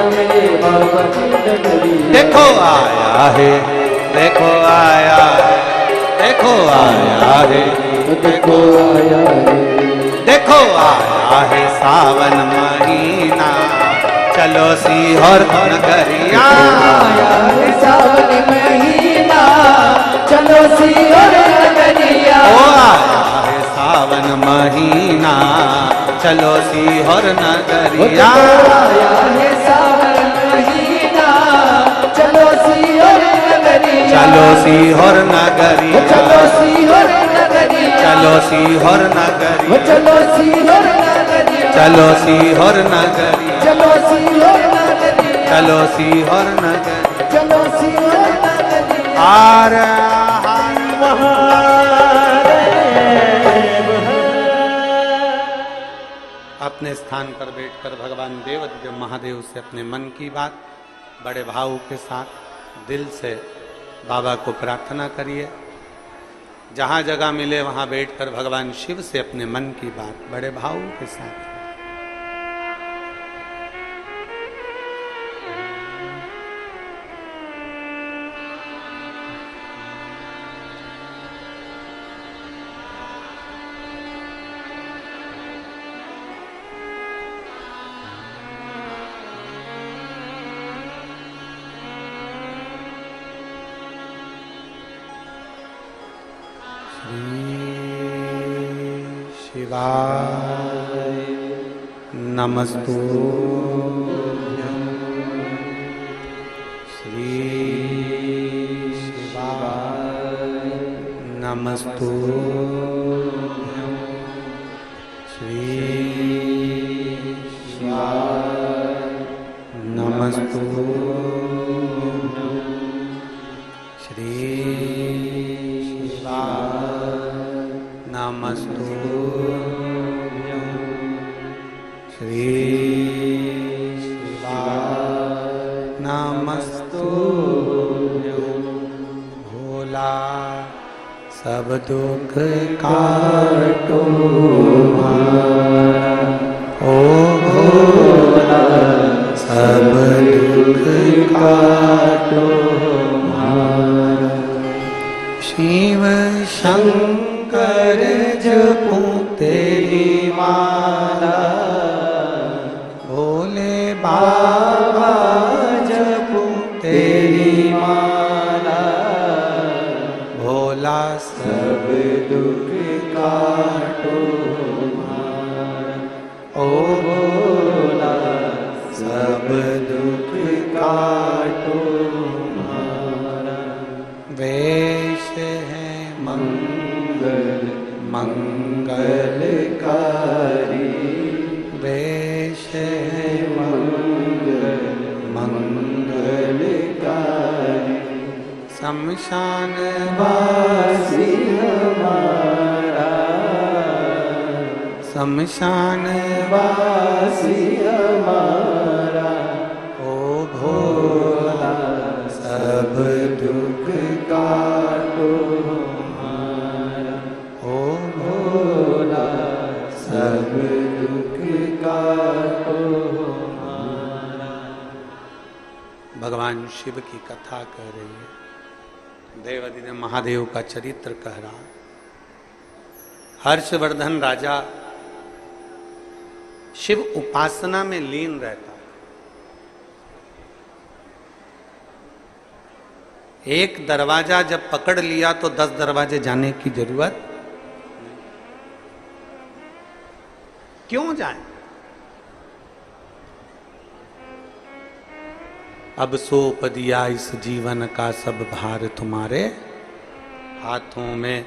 मेरे बाबा की नगरिया। देखो आया है, देखो आया है, देखो आया है, देखो आया है, देखो आया है सावन महीना, चलो सीहोर नगरिया। आया है सावन महीना, चलो सीहोर नगरिया। ओ आया है सावन महीना, चलो सीहोर नगरिया। आया है सावन महीना, चलो सीहोर नगरिया। चलो सीहोर नगरिया, चलो सीहोर नगरिया। चलो सीहोर नगरिया, चलो सीहोर नगरिया। चलो सीहोर नगरिया, चलो सीहोर नगरिया। चलो सीहोर नगरिया। चलो सीहोर नगरिया। हार हार अपने स्थान पर बैठकर भगवान देव महादेव से अपने मन की बात बड़े भाव के साथ दिल से बाबा को प्रार्थना करिए। जहाँ जगह मिले वहाँ बैठकर भगवान शिव से अपने मन की बात बड़े भाव के साथ। शिवाय नमस्तुभ्यं, श्री शिवाय नमस्तुभ्यं, श्री शिवाय नमस्तुभ्यं, श्री शिवाय नमस्तुभ्यं, श्री शिवाय नमस्तुभ्यं। भोला सब दुख काटो हमारा, ओ भोला सब दुख काटो हमारा। शिव शंकर जपो तेरी माला, भोले बाबा जपो तेरी माला। भोला सब दुख काटो हमारा, ओ भोला सब दुख काटो हमारा। वेश है मंगल मंगलकारी, वेश है मंगल मंगलकारी। शमशान वासी हमारा, शमशान वासी हमारा। ओ भोला सब दुख काटो हमारा, ओ भोला सब दुख काटो हमारा। भगवान शिव की कथा कह रही है, देवादिदेव महादेव का चरित्र कह रहा। हर्षवर्धन राजा शिव उपासना में लीन रहता। एक दरवाजा जब पकड़ लिया तो 10 दरवाजे जाने की जरूरत नहीं। क्यों जाए? अब सौंप दिया इस जीवन का सब भार तुम्हारे हाथों में,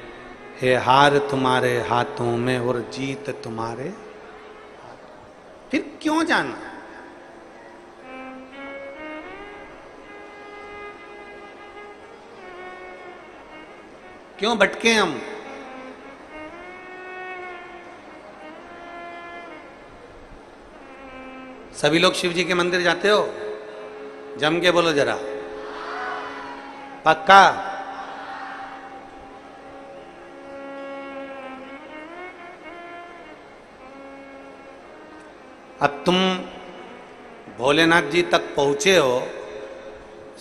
है हार तुम्हारे हाथों में और जीत तुम्हारे। फिर क्यों जाना? क्यों भटके हम? सभी लोग शिव जी के मंदिर जाते हो? जम के बोलो जरा, पक्का? अब तुम भोलेनाथ जी तक पहुंचे हो,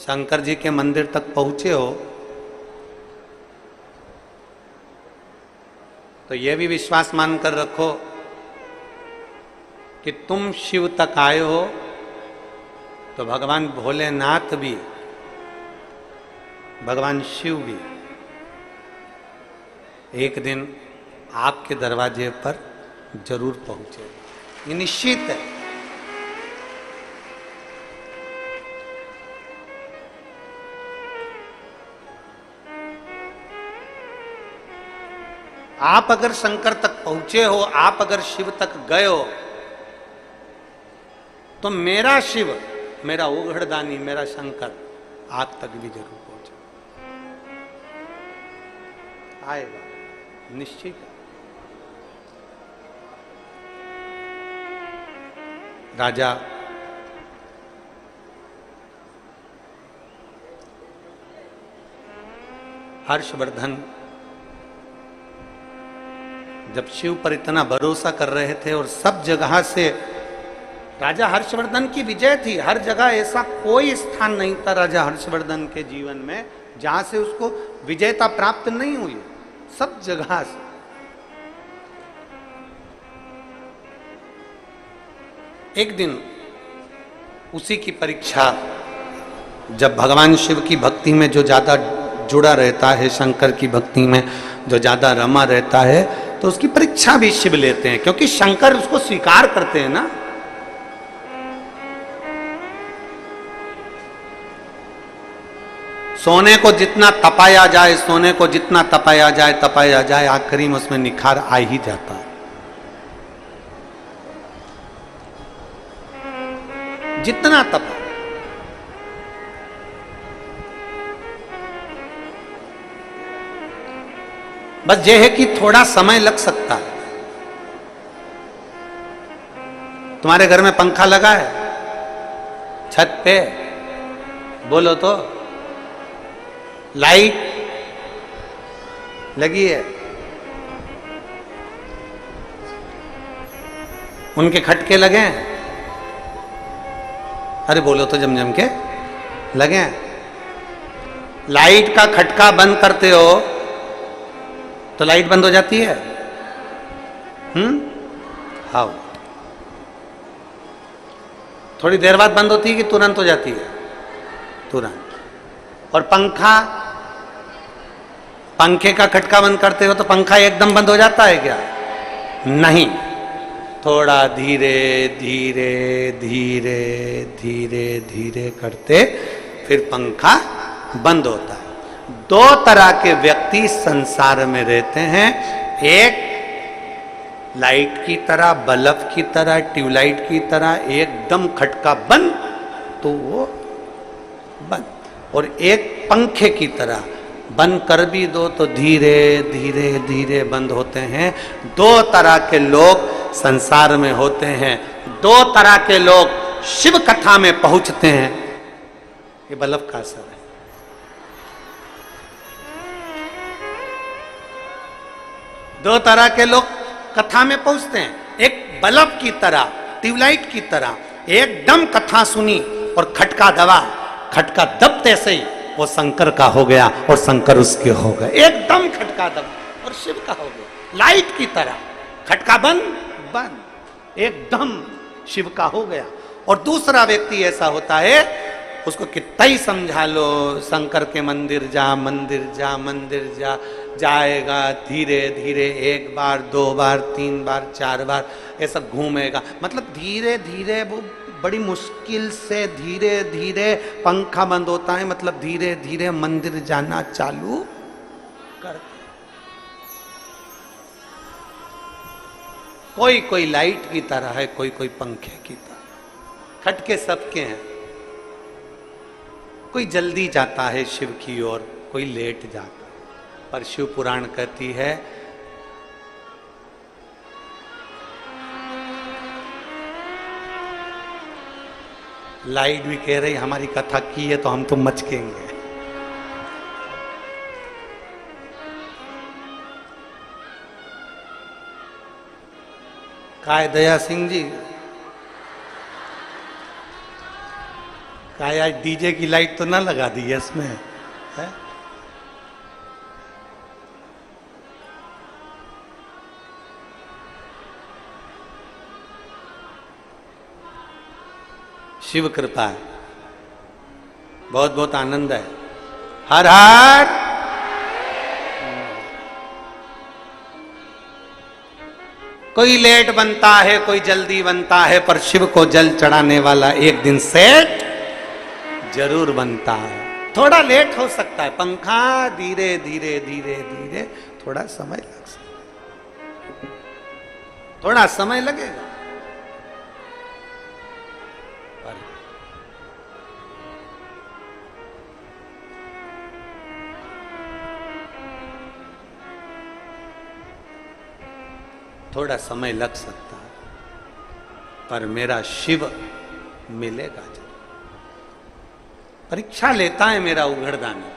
शंकर जी के मंदिर तक पहुंचे हो, तो यह भी विश्वास मानकर रखो कि तुम शिव तक आए हो तो भगवान भोलेनाथ भी, भगवान शिव भी एक दिन आपके दरवाजे पर जरूर पहुंचे। ये निश्चित है। आप अगर शंकर तक पहुंचे हो, आप अगर शिव तक गए हो, तो मेरा शिव, मेरा ओघड़दानी, मेरा शंकर आप तक भी जरूर पहुंचे, आएगा, निश्चित है। राजा हर्षवर्धन जब शिव पर इतना भरोसा कर रहे थे और सब जगह से राजा हर्षवर्धन की विजय थी, हर जगह ऐसा कोई स्थान नहीं था राजा हर्षवर्धन के जीवन में जहां से उसको विजयता प्राप्त नहीं हुई, सब जगह से। एक दिन उसी की परीक्षा, जब भगवान शिव की भक्ति में जो ज्यादा जुड़ा रहता है, शंकर की भक्ति में जो ज्यादा रमा रहता है, तो उसकी परीक्षा भी शिव लेते हैं, क्योंकि शंकर उसको स्वीकार करते हैं ना। सोने को जितना तपाया जाए, सोने को जितना तपाया जाए, आखिरी में उसमें निखार आ ही जाता है। जितना तपा, बस यह है कि थोड़ा समय लग सकता है। तुम्हारे घर में पंखा लगा है छत पे? बोलो तो। लाइट लगी है? उनके खटके लगे हैं? अरे बोलो तो, जम जम के लगे हैं? लाइट का खटका बंद करते हो तो लाइट बंद हो जाती है? हाँ। थोड़ी देर बाद बंद होती है कि तुरंत हो जाती है? तुरंत। और पंखा, पंखे का खटका बंद करते हो तो पंखा एकदम बंद हो जाता है क्या? नहीं, थोड़ा धीरे धीरे धीरे धीरे धीरे करते फिर पंखा बंद होता है। दो तरह के व्यक्ति संसार में रहते हैं, एक लाइट की तरह, बल्ब की तरह, ट्यूबलाइट की तरह एकदम खटका बंद तो वो बंद, और एक पंखे की तरह बंद कर भी दो तो धीरे धीरे धीरे बंद होते हैं। दो तरह के लोग संसार में होते हैं, दो तरह के लोग शिव कथा में पहुंचते हैं। ये बल्ब का असर है। दो तरह के लोग कथा में पहुंचते हैं, एक बल्ब की तरह, ट्यूबलाइट की तरह, एकदम कथा सुनी और खटका दबा, खटका दबते से ही वो शंकर का हो गया और शंकर उसके हो गए। एकदम खटका दबा और शिव का हो गया। लाइट की तरह खटका बंद बंद, एकदम शिव का हो गया। और दूसरा व्यक्ति ऐसा होता है, उसको कितना ही समझा लो, शंकर के मंदिर जा, मंदिर जा, मंदिर जा, जाएगा धीरे धीरे, एक बार, दो बार, तीन बार, चार बार ऐसा घूमेगा। मतलब धीरे धीरे, वो बड़ी मुश्किल से धीरे धीरे पंखा बंद होता है, मतलब धीरे धीरे मंदिर जाना चालू कर। कोई कोई लाइट की तरह है, कोई कोई पंखे की तरह। खटके सबके हैं, कोई जल्दी जाता है शिव की ओर, कोई लेट जाता है। पर शिव पुराण कहती है लाइट भी कह रही हमारी कथा की है तो हम तो मचकेंगे। काय दया सिंह जी, काय आज डीजे की लाइट तो ना लगा दी है इसमें है? शिव कृपा है, बहुत बहुत आनंद है। हर हर कोई लेट बनता है कोई जल्दी बनता है, पर शिव को जल चढ़ाने वाला एक दिन सेठ जरूर बनता है। थोड़ा लेट हो सकता है, पंखा धीरे धीरे धीरे धीरे थोड़ा समय लग सकता है, थोड़ा समय लगेगा। थोड़ा समय लग सकता है, पर मेरा शिव मिलेगा जब। परीक्षा लेता है मेरा उघड़दानी।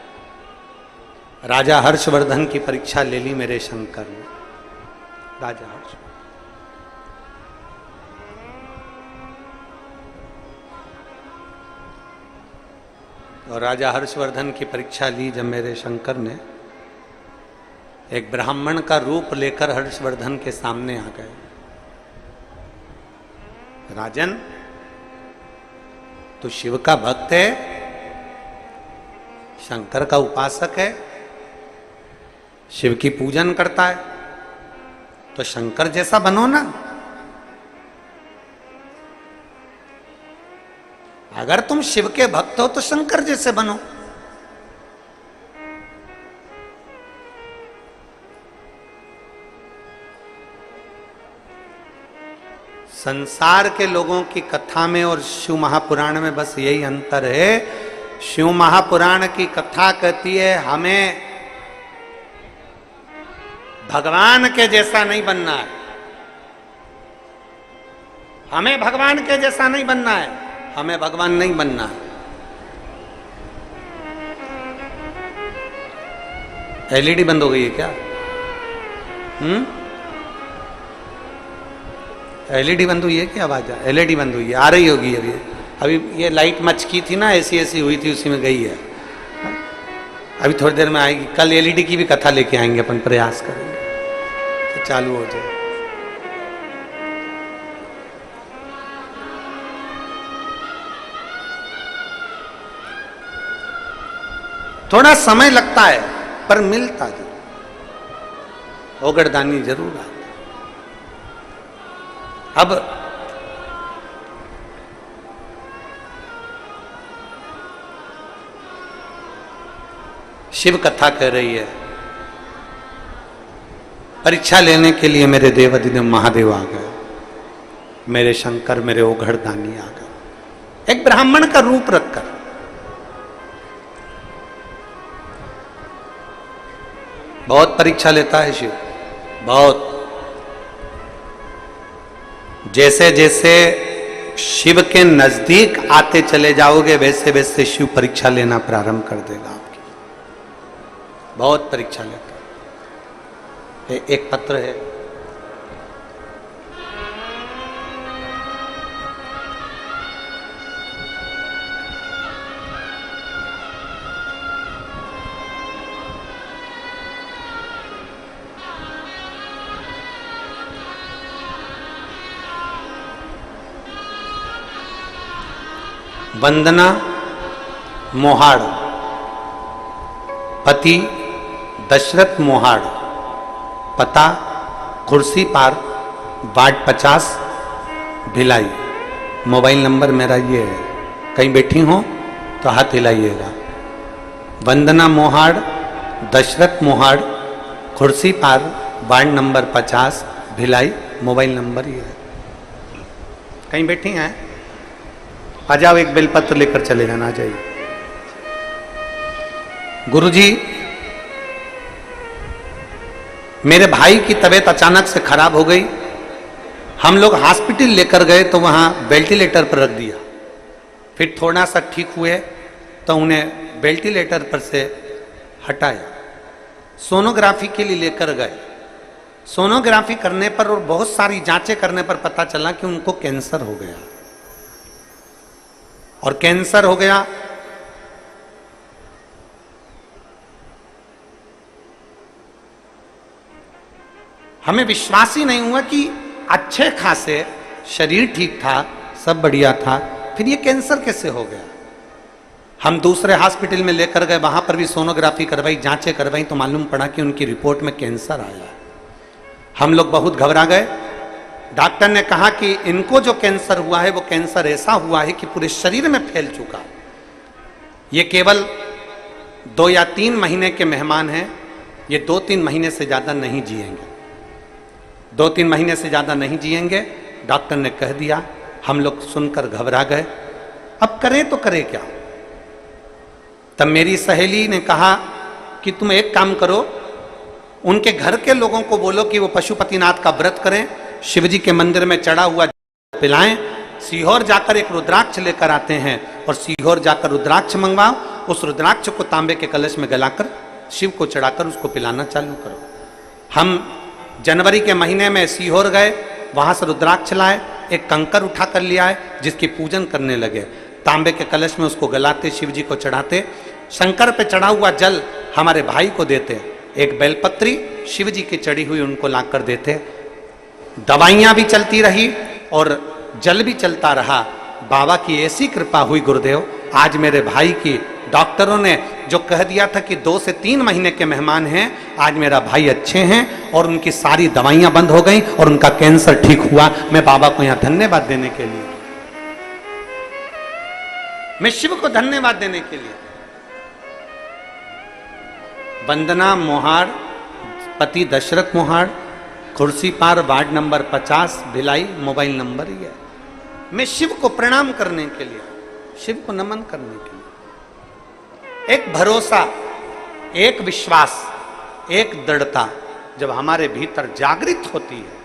राजा हर्षवर्धन की परीक्षा ले ली मेरे शंकर ने। राजा हर्ष और राजा हर्षवर्धन की परीक्षा ली जब मेरे शंकर ने, एक ब्राह्मण का रूप लेकर हर्षवर्धन के सामने आ गए। राजन, तू शिव का भक्त है, शंकर का उपासक है, शिव की पूजन करता है, तो शंकर जैसा बनो ना। अगर तुम शिव के भक्त हो तो शंकर जैसे बनो। संसार के लोगों की कथा में और शिव महापुराण में बस यही अंतर है। शिव महापुराण की कथा कहती है हमें भगवान के जैसा नहीं बनना है, हमें भगवान के जैसा नहीं बनना है, हमें भगवान नहीं बनना है। एलईडी बंद हो गई है क्या? एलईडी बंद हुई है क्या? आवाज एलईडी बंद हुई है, आ रही होगी अभी। अभी ये लाइट मचकी थी ना, ऐसी ऐसी हुई थी, उसी में गई है। अभी थोड़ी देर में आएगी। कल एलईडी की भी कथा लेके आएंगे, अपन प्रयास करेंगे तो चालू हो जाए। थोड़ा समय लगता है पर मिलता जरूर, ओगड़दानी जरूर आता। अब शिव कथा कह रही है, परीक्षा लेने के लिए मेरे देवाधिदेव महादेव आ गए, मेरे शंकर, मेरे ओघड़दानी आ गए, एक ब्राह्मण का रूप रखकर। बहुत परीक्षा लेता है शिव, बहुत। जैसे जैसे शिव के नजदीक आते चले जाओगे वैसे वैसे शिव परीक्षा लेना प्रारंभ कर देगा आपकी। बहुत परीक्षा लेता है। एक पत्र है, वंदना मोहाड़, पति दशरथ मोहाड़, पता कुर्सी पार, वार्ड 50, भिलाई। मोबाइल नंबर मेरा ये है, कहीं बैठी हो तो हाथ हिलाइएगा। वंदना मोहाड़, Dashrath Mohad, Kursipar, ward number 50, Bhilai. Mobile number ये है। कहीं बैठी हैं? आ जाओ, एक बेलपत्र लेकर चले जाना। आ जाइए। गुरुजी मेरे भाई की तबीयत अचानक से खराब हो गई। हम लोग हॉस्पिटल लेकर गए तो वहां वेंटिलेटर पर रख दिया। फिर थोड़ा सा ठीक हुए तो उन्हें वेंटिलेटर पर से हटाया, सोनोग्राफी के लिए लेकर गए। सोनोग्राफी करने पर और बहुत सारी जांचें करने पर पता चला कि उनको कैंसर हो गया। और कैंसर हो गया हमें विश्वास ही नहीं हुआ कि अच्छे खासे शरीर ठीक था, सब बढ़िया था, फिर ये कैंसर कैसे हो गया। हम दूसरे हॉस्पिटल में लेकर गए, वहां पर भी सोनोग्राफी करवाई, जांचें करवाई तो मालूम पड़ा कि उनकी रिपोर्ट में कैंसर आया। हम लोग बहुत घबरा गए। डॉक्टर ने कहा कि इनको जो कैंसर हुआ है वो कैंसर ऐसा हुआ है कि पूरे शरीर में फैल चुका। ये केवल 2 या 3 महीने के मेहमान हैं, ये 2-3 महीने से ज्यादा नहीं जिएंगे, 2-3 महीने से ज्यादा नहीं जिएंगे, डॉक्टर ने कह दिया। हम लोग सुनकर घबरा गए, अब करें तो करें क्या। तब मेरी सहेली ने कहा कि तुम एक काम करो, उनके घर के लोगों को बोलो कि वो पशुपतिनाथ का व्रत करें, शिव जी के मंदिर में चढ़ा हुआ पिलाएं, सीहोर जाकर एक रुद्राक्ष लेकर आते हैं और सीहोर जाकर रुद्राक्ष मंगवाओ, उस रुद्राक्ष को तांबे के कलश में गलाकर शिव को चढ़ाकर उसको पिलाना चालू करो। हम जनवरी के महीने में सीहोर गए, वहां से रुद्राक्ष लाए, एक कंकर उठा कर लिया है जिसकी पूजन करने लगे। तांबे के कलश में उसको गलाते, शिव जी को चढ़ाते, शंकर पे चढ़ा हुआ जल हमारे भाई को देते, एक बेलपत्री शिव जी की चढ़ी हुई उनको लाकर देते। दवाइयां भी चलती रही और जल भी चलता रहा। बाबा की ऐसी कृपा हुई गुरुदेव, आज मेरे भाई की डॉक्टरों ने जो कह दिया था कि 2 से 3 महीने के मेहमान हैं, आज मेरा भाई अच्छे हैं और उनकी सारी दवाइयां बंद हो गई और उनका कैंसर ठीक हुआ। मैं बाबा को यहां धन्यवाद देने के लिए, मैं शिव को धन्यवाद देने के लिए। वंदना मोहाड़, पति Dashrath Mohad, Kursipar, ward number 50, Bhilai, mobile number ही है। मैं शिव को प्रणाम करने के लिए, शिव को नमन करने के लिए, एक भरोसा, एक विश्वास, एक दृढ़ता जब हमारे भीतर जागृत होती है,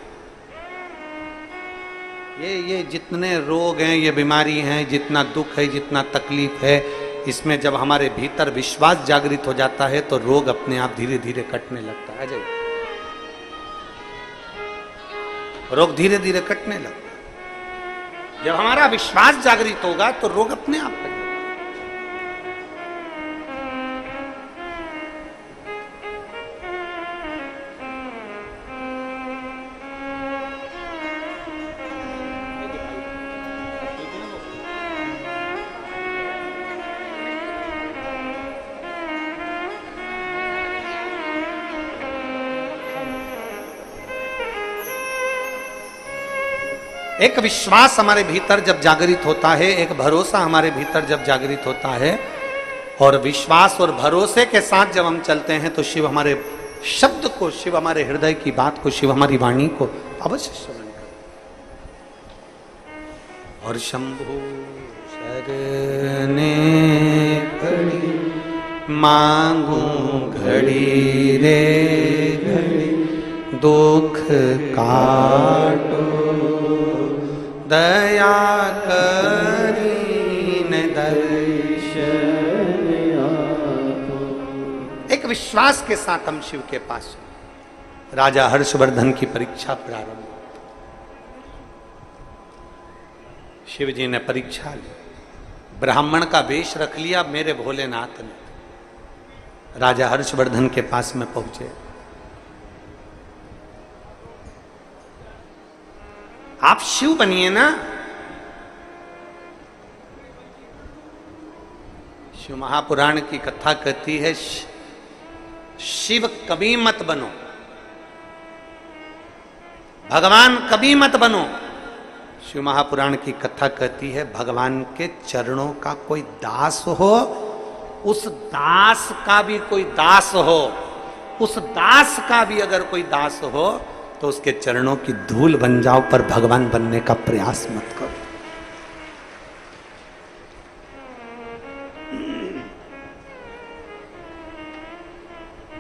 ये जितने रोग हैं, ये बीमारी हैं, जितना दुख है, जितना तकलीफ है, इसमें जब हमारे भीतर विश्वास जागृत हो जाता है तो रोग अपने आप धीरे धीरे कटने लगता है। अजय, रोग धीरे धीरे कटने लगता है। जब हमारा विश्वास जागृत होगा तो रोग अपने आप कटेगा। एक विश्वास हमारे भीतर जब जागृत होता है, एक भरोसा हमारे भीतर जब जागृत होता है, और विश्वास और भरोसे के साथ जब हम चलते हैं तो शिव हमारे शब्द को, शिव हमारे हृदय की बात को, शिव हमारी वाणी को अवश्य श्रवण कर। और शंभु शरणे घड़ी मांगू घड़ी रे घड़ी, दुख काटो दया करीन दर्शन आपो। एक विश्वास के साथ हम शिव के पास चले। राजा हर्षवर्धन की परीक्षा प्रारंभ, शिव जी ने परीक्षा ली, ब्राह्मण का वेश रख लिया मेरे भोलेनाथ ने। राजा हर्षवर्धन के पास में पहुंचे। आप शिव बनिए ना। शिव महापुराण की कथा कहती है, शिव कभी मत बनो, भगवान कभी मत बनो। शिव महापुराण की कथा कहती है, भगवान के चरणों का कोई दास हो, उस दास का भी कोई दास हो, उस दास का भी अगर कोई दास हो तो उसके चरणों की धूल बन जाओ, पर भगवान बनने का प्रयास मत करो।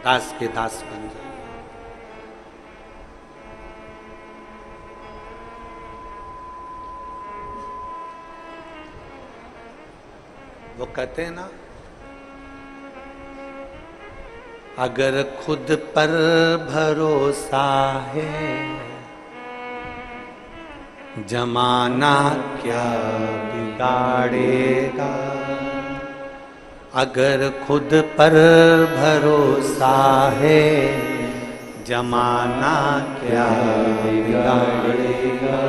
दास के दास बन जाओ। वो कहते हैं ना, अगर खुद पर भरोसा है जमाना क्या बिगाड़ेगा। अगर खुद पर भरोसा है जमाना क्या बिगाड़ेगा।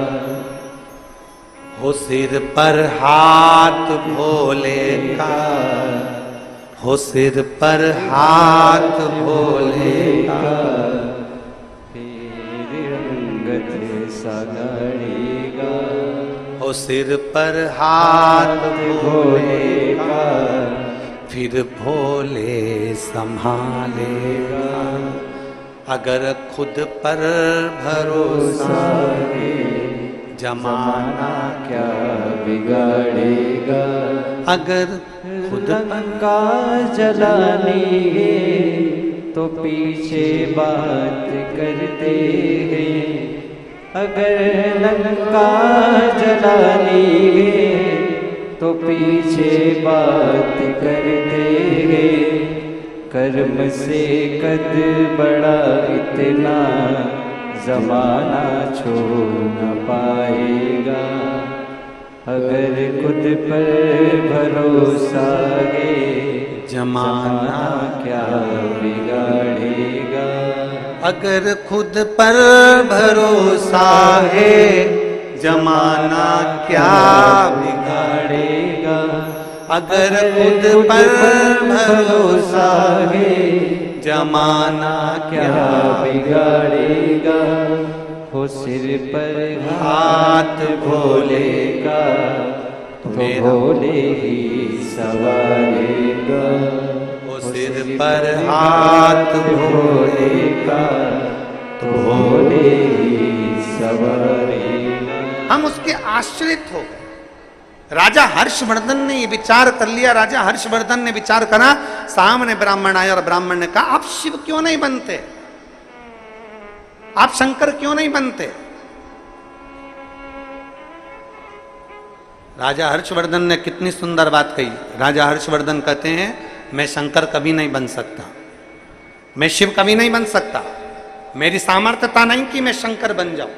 हो सिर पर हाथ भोले का, हो सिर पर हाथ भोले का, फिर अंगत सगाड़ेगा। हो सिर पर हाथ भोले का, फिर भोले संभालेगा। अगर खुद पर भरोसा है जमाना क्या बिगाड़ेगा। अगर खुद लंका जलानी है तो पीछे बात करते हैं। अगर लंका जलानी है तो पीछे बात करते हैं। कर्म से कद बड़ा इतना जमाना छोड़ न पाएगा। अगर खुद पर भरोसा है जमाना क्या बिगाड़ेगा। अगर खुद पर भरोसा है जमाना क्या बिगाड़ेगा। अगर खुद पर भरोसा है जमाना क्या बिगाड़ेगा। हो सिर पर हाथ भोले का तो भोले ही सवारेगा। हो सिर पर हाथ भोले का तो भोले ही सवारेगा। हम उसके आश्रित हो गए। राजा हर्षवर्धन ने ये विचार कर लिया। राजा हर्षवर्धन ने विचार करा, सामने ब्राह्मण आया और ब्राह्मण ने कहा, आप शिव क्यों नहीं बनते, आप शंकर क्यों नहीं बनते। राजा हर्षवर्धन ने कितनी सुंदर बात कही। राजा हर्षवर्धन कहते हैं, मैं शंकर कभी नहीं बन सकता, मैं शिव कभी नहीं बन सकता। मेरी सामर्थ्यता नहीं कि मैं शंकर बन जाऊं।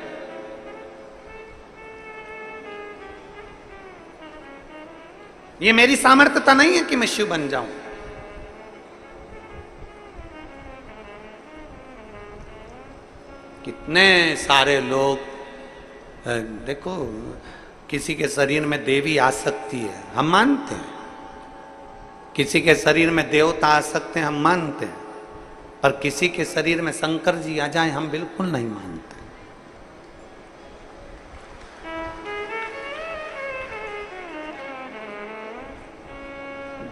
ये मेरी सामर्थ्यता नहीं है कि मैं शिव बन जाऊं। कितने सारे लोग देखो, किसी के शरीर में देवी आ सकती है, हम मानते हैं। किसी के शरीर में देवता आ सकते हैं, हम मानते हैं। पर किसी के शरीर में शंकर जी आ जाएं, हम बिल्कुल नहीं मानते।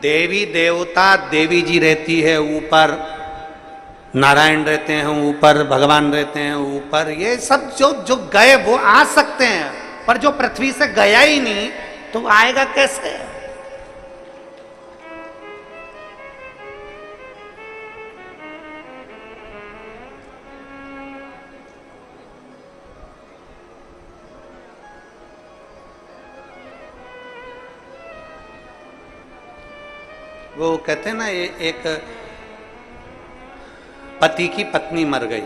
देवी देवता, देवी जी रहती है ऊपर, नारायण रहते हैं ऊपर, भगवान रहते हैं ऊपर। ये सब जो जो गए वो आ सकते हैं, पर जो पृथ्वी से गया ही नहीं तो आएगा कैसे। वो कहते हैं ना, एक पति की पत्नी मर गई,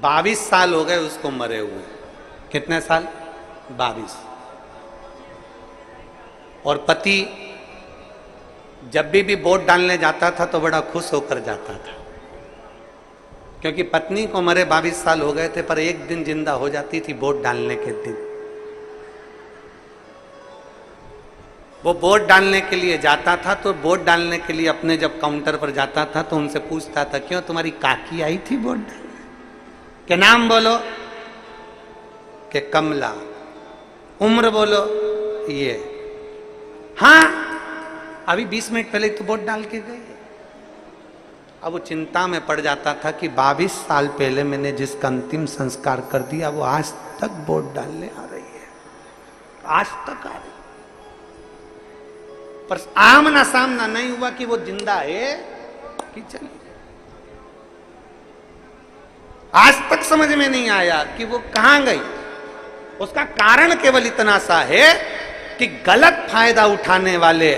22 साल हो गए उसको मरे हुए। कितने साल? 22। और पति जब भी वोट डालने जाता था तो बड़ा खुश होकर जाता था, क्योंकि पत्नी को मरे 22 साल हो गए थे, पर एक दिन जिंदा हो जाती थी वोट डालने के दिन। वो वोट डालने के लिए जाता था, तो वोट डालने के लिए अपने जब काउंटर पर जाता था तो उनसे पूछता था, क्यों तुम्हारी काकी आई थी वोट डालने? क्या नाम बोलो? के कमला। उम्र बोलो? ये। हाँ, अभी 20 मिनट पहले तो वोट डाल के गए। अब वो चिंता में पड़ जाता था कि 22 साल पहले मैंने जिसका अंतिम संस्कार कर दिया वो आज तक वोट डालने आ रही है, आज तक आ रही। पर आमना सामना नहीं हुआ कि वो जिंदा है कि चली। आज तक समझ में नहीं आया कि वो कहां गई। उसका कारण केवल इतना सा है कि गलत फायदा उठाने वाले,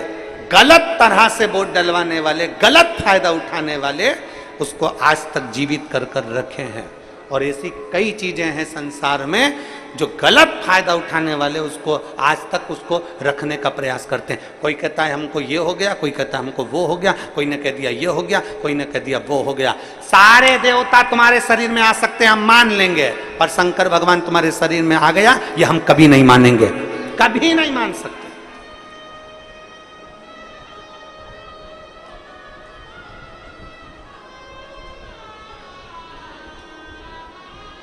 गलत तरह से वोट डलवाने वाले, गलत फायदा उठाने वाले उसको आज तक जीवित कर कर रखे हैं। और ऐसी कई चीजें हैं संसार में जो गलत फायदा उठाने वाले उसको आज तक उसको रखने का प्रयास करते हैं। कोई कहता है हमको ये हो गया, कोई कहता है हमको वो हो गया, कोई ने कह दिया ये हो गया, कोई ने कह दिया वो हो गया। सारे देवता तुम्हारे शरीर में आ सकते हैं, हम मान लेंगे, पर शंकर भगवान तुम्हारे शरीर में आ गया ये हम कभी नहीं मानेंगे, कभी नहीं मान सकते।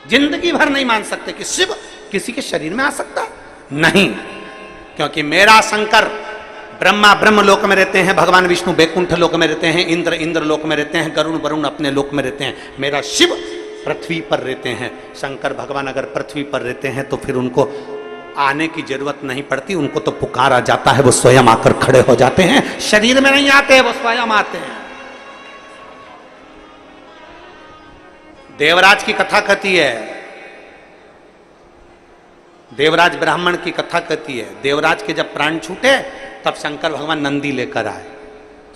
जिंदगी भर नहीं मान सकते कि शिव किसी के शरीर में आ सकता नहीं, क्योंकि मेरा शंकर ब्रह्मा ब्रह्म लोक में रहते हैं, भगवान विष्णु बैकुंठ लोक में रहते हैं, इंद्र इंद्र लोक में रहते हैं, गरुण वरुण अपने लोक में रहते हैं, मेरा शिव पृथ्वी पर रहते हैं। शंकर भगवान अगर पृथ्वी पर रहते हैं तो फिर उनको आने की जरूरत नहीं पड़ती, उनको तो पुकारा जाता है, वो स्वयं आकर खड़े हो जाते हैं, शरीर में नहीं आते, वो स्वयं आते हैं। देवराज की कथा कहती है, देवराज ब्राह्मण की कथा कहती है, देवराज के जब प्राण छूटे तब शंकर भगवान नंदी लेकर आए।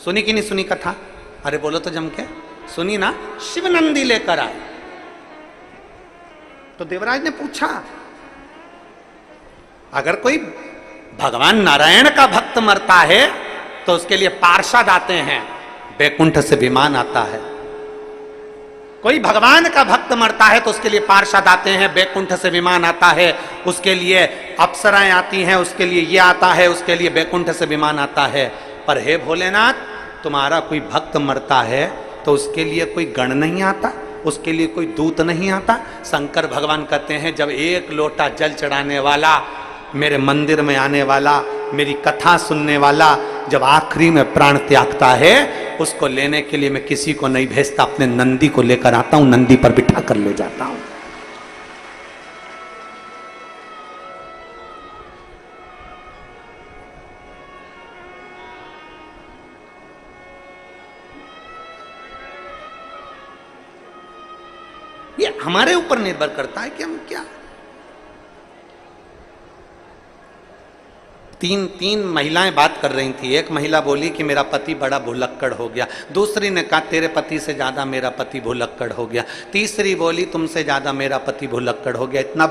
सुनी कि नहीं सुनी कथा? अरे बोलो तो जम के, सुनी ना? शिव नंदी लेकर आए। तो देवराज ने पूछा, अगर कोई भगवान नारायण का भक्त मरता है तो उसके लिए पार्षद आते हैं, बैकुंठ से विमान आता है। कोई भगवान का भक्त मरता है तो उसके लिए पार्षद आते हैं, बैकुंठ से विमान आता है, उसके लिए अप्सराएं आती हैं, उसके लिए ये आता है, उसके लिए बैकुंठ से विमान आता है। पर हे भोलेनाथ, तुम्हारा कोई भक्त मरता है तो उसके लिए कोई गण नहीं आता, उसके लिए कोई दूत नहीं आता। शंकर भगवान कहते हैं, जब एक लोटा जल चढ़ाने वाला, मेरे मंदिर में आने वाला, मेरी कथा सुनने वाला जब आखिरी में प्राण त्यागता है, उसको लेने के लिए मैं किसी को नहीं भेजता, अपने नंदी को लेकर आता हूं, नंदी पर बिठा कर ले जाता हूं। ये हमारे ऊपर निर्भर करता है कि हम क्या। तीन महिलाएं बात कर रही थी। एक महिला बोली कि मेरा पति बड़ा भुलक्कड़ हो गया, दूसरी ने कहा तेरे पति से ज्यादा मेरा पति भुलक्कड़ हो गया, तीसरी बोली तुमसे ज्यादा मेरा पति भुलक्कड़ हो गया, इतना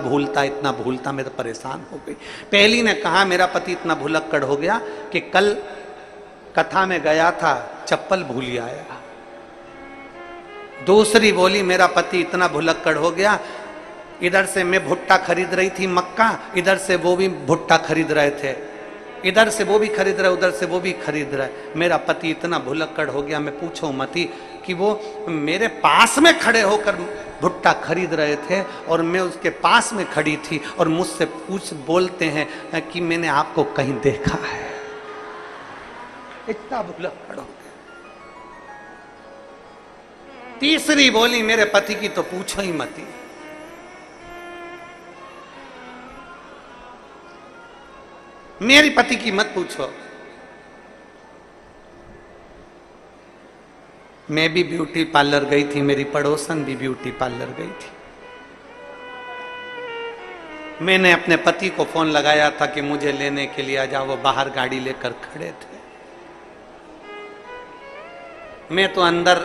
भूलता मैं तो परेशान हो गई। पहली ने कहा मेरा पति इतना भुलक्कड़ हो गया कि कल कथा में गया था, चप्पल भूल आया। दूसरी बोली मेरा पति इतना भुलक्कड़ हो गया, इधर से मैं भुट्टा खरीद रही थी मक्का, इधर से वो भी भुट्टा खरीद रहे थे, इधर से वो भी खरीद रहे, उधर से वो भी खरीद रहे। मेरा पति इतना भुलक्कड़ हो गया, मैं पूछो मती कि वो मेरे पास में खड़े होकर भुट्टा खरीद रहे थे और मैं उसके पास में खड़ी थी और मुझसे बोलते हैं कि मैंने आपको कहीं देखा है। इतना भुलक्कड़ हो गया। तीसरी बोली मेरे पति की तो पूछो ही मती। मेरी पति की मत पूछो। मैं भी ब्यूटी पार्लर गई थी, मेरी पड़ोसन भी ब्यूटी पार्लर गई थी। मैंने अपने पति को फोन लगाया था कि मुझे लेने के लिए आ जाओ, वो बाहर गाड़ी लेकर खड़े थे। मैं तो अंदर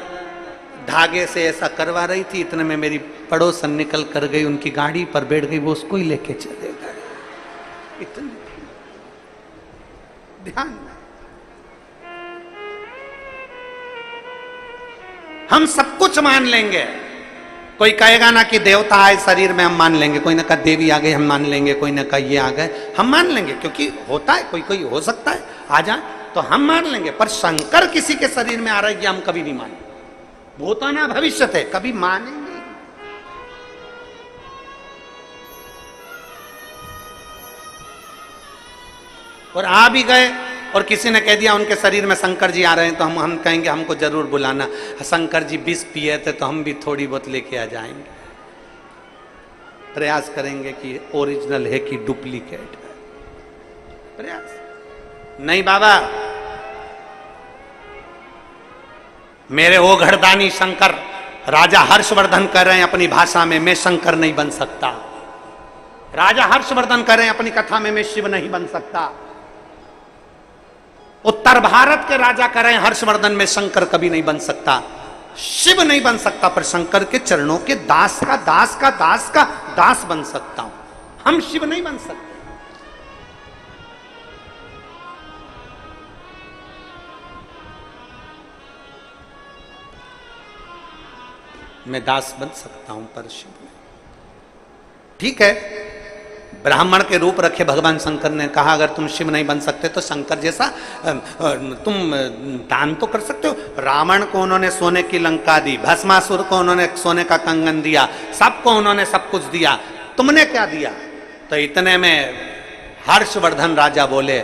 धागे से ऐसा करवा रही थी, इतने में मेरी पड़ोसन निकल कर गई, उनकी गाड़ी पर बैठ गई, वो उसको ही लेके चले गए। इतने ध्यान, हम सब कुछ मान लेंगे। कोई कहेगा ना कि देवता आए शरीर में, हम मान लेंगे। कोई ने कहा देवी आ गई, हम मान लेंगे। कोई ने कहा ये आ गए, हम मान लेंगे, क्योंकि होता है, कोई कोई हो सकता है आ जाए तो हम मान लेंगे। पर शंकर किसी के शरीर में आ रहा है, हम कभी नहीं मानेंगे। भूताना भविष्य थे, कभी मानेंगे। और आ भी गए और किसी ने कह दिया उनके शरीर में शंकर जी आ रहे हैं, तो हम कहेंगे हमको जरूर बुलाना। शंकर जी विष पिए थे तो हम भी थोड़ी बहुत लेके आ जाएंगे। प्रयास करेंगे कि ओरिजिनल है कि डुप्लीकेट है। प्रयास नहीं बाबा, मेरे वो घरदानी शंकर राजा हर्षवर्धन कर रहे हैं अपनी भाषा में, मैं शंकर नहीं बन सकता। राजा हर्षवर्धन कर रहे हैं अपनी कथा में, मैं शिव नहीं बन सकता। उत्तर भारत के राजा कह रहे हैं हर्षवर्धन में शंकर कभी नहीं बन सकता, शिव नहीं बन सकता, पर शंकर के चरणों के दास का दास का दास का दास बन सकता हूं, हम शिव नहीं बन सकते। मैं दास बन सकता हूं पर शिव नहीं। ठीक है, ब्राह्मण के रूप रखे भगवान शंकर ने कहा अगर तुम शिव नहीं बन सकते तो शंकर जैसा तुम दान तो कर सकते हो। रावण को उन्होंने सोने की लंका दी, भस्मासुर को उन्होंने सोने का कंगन दिया, सबको उन्होंने सब कुछ दिया, तुमने क्या दिया? तो इतने में हर्षवर्धन राजा बोले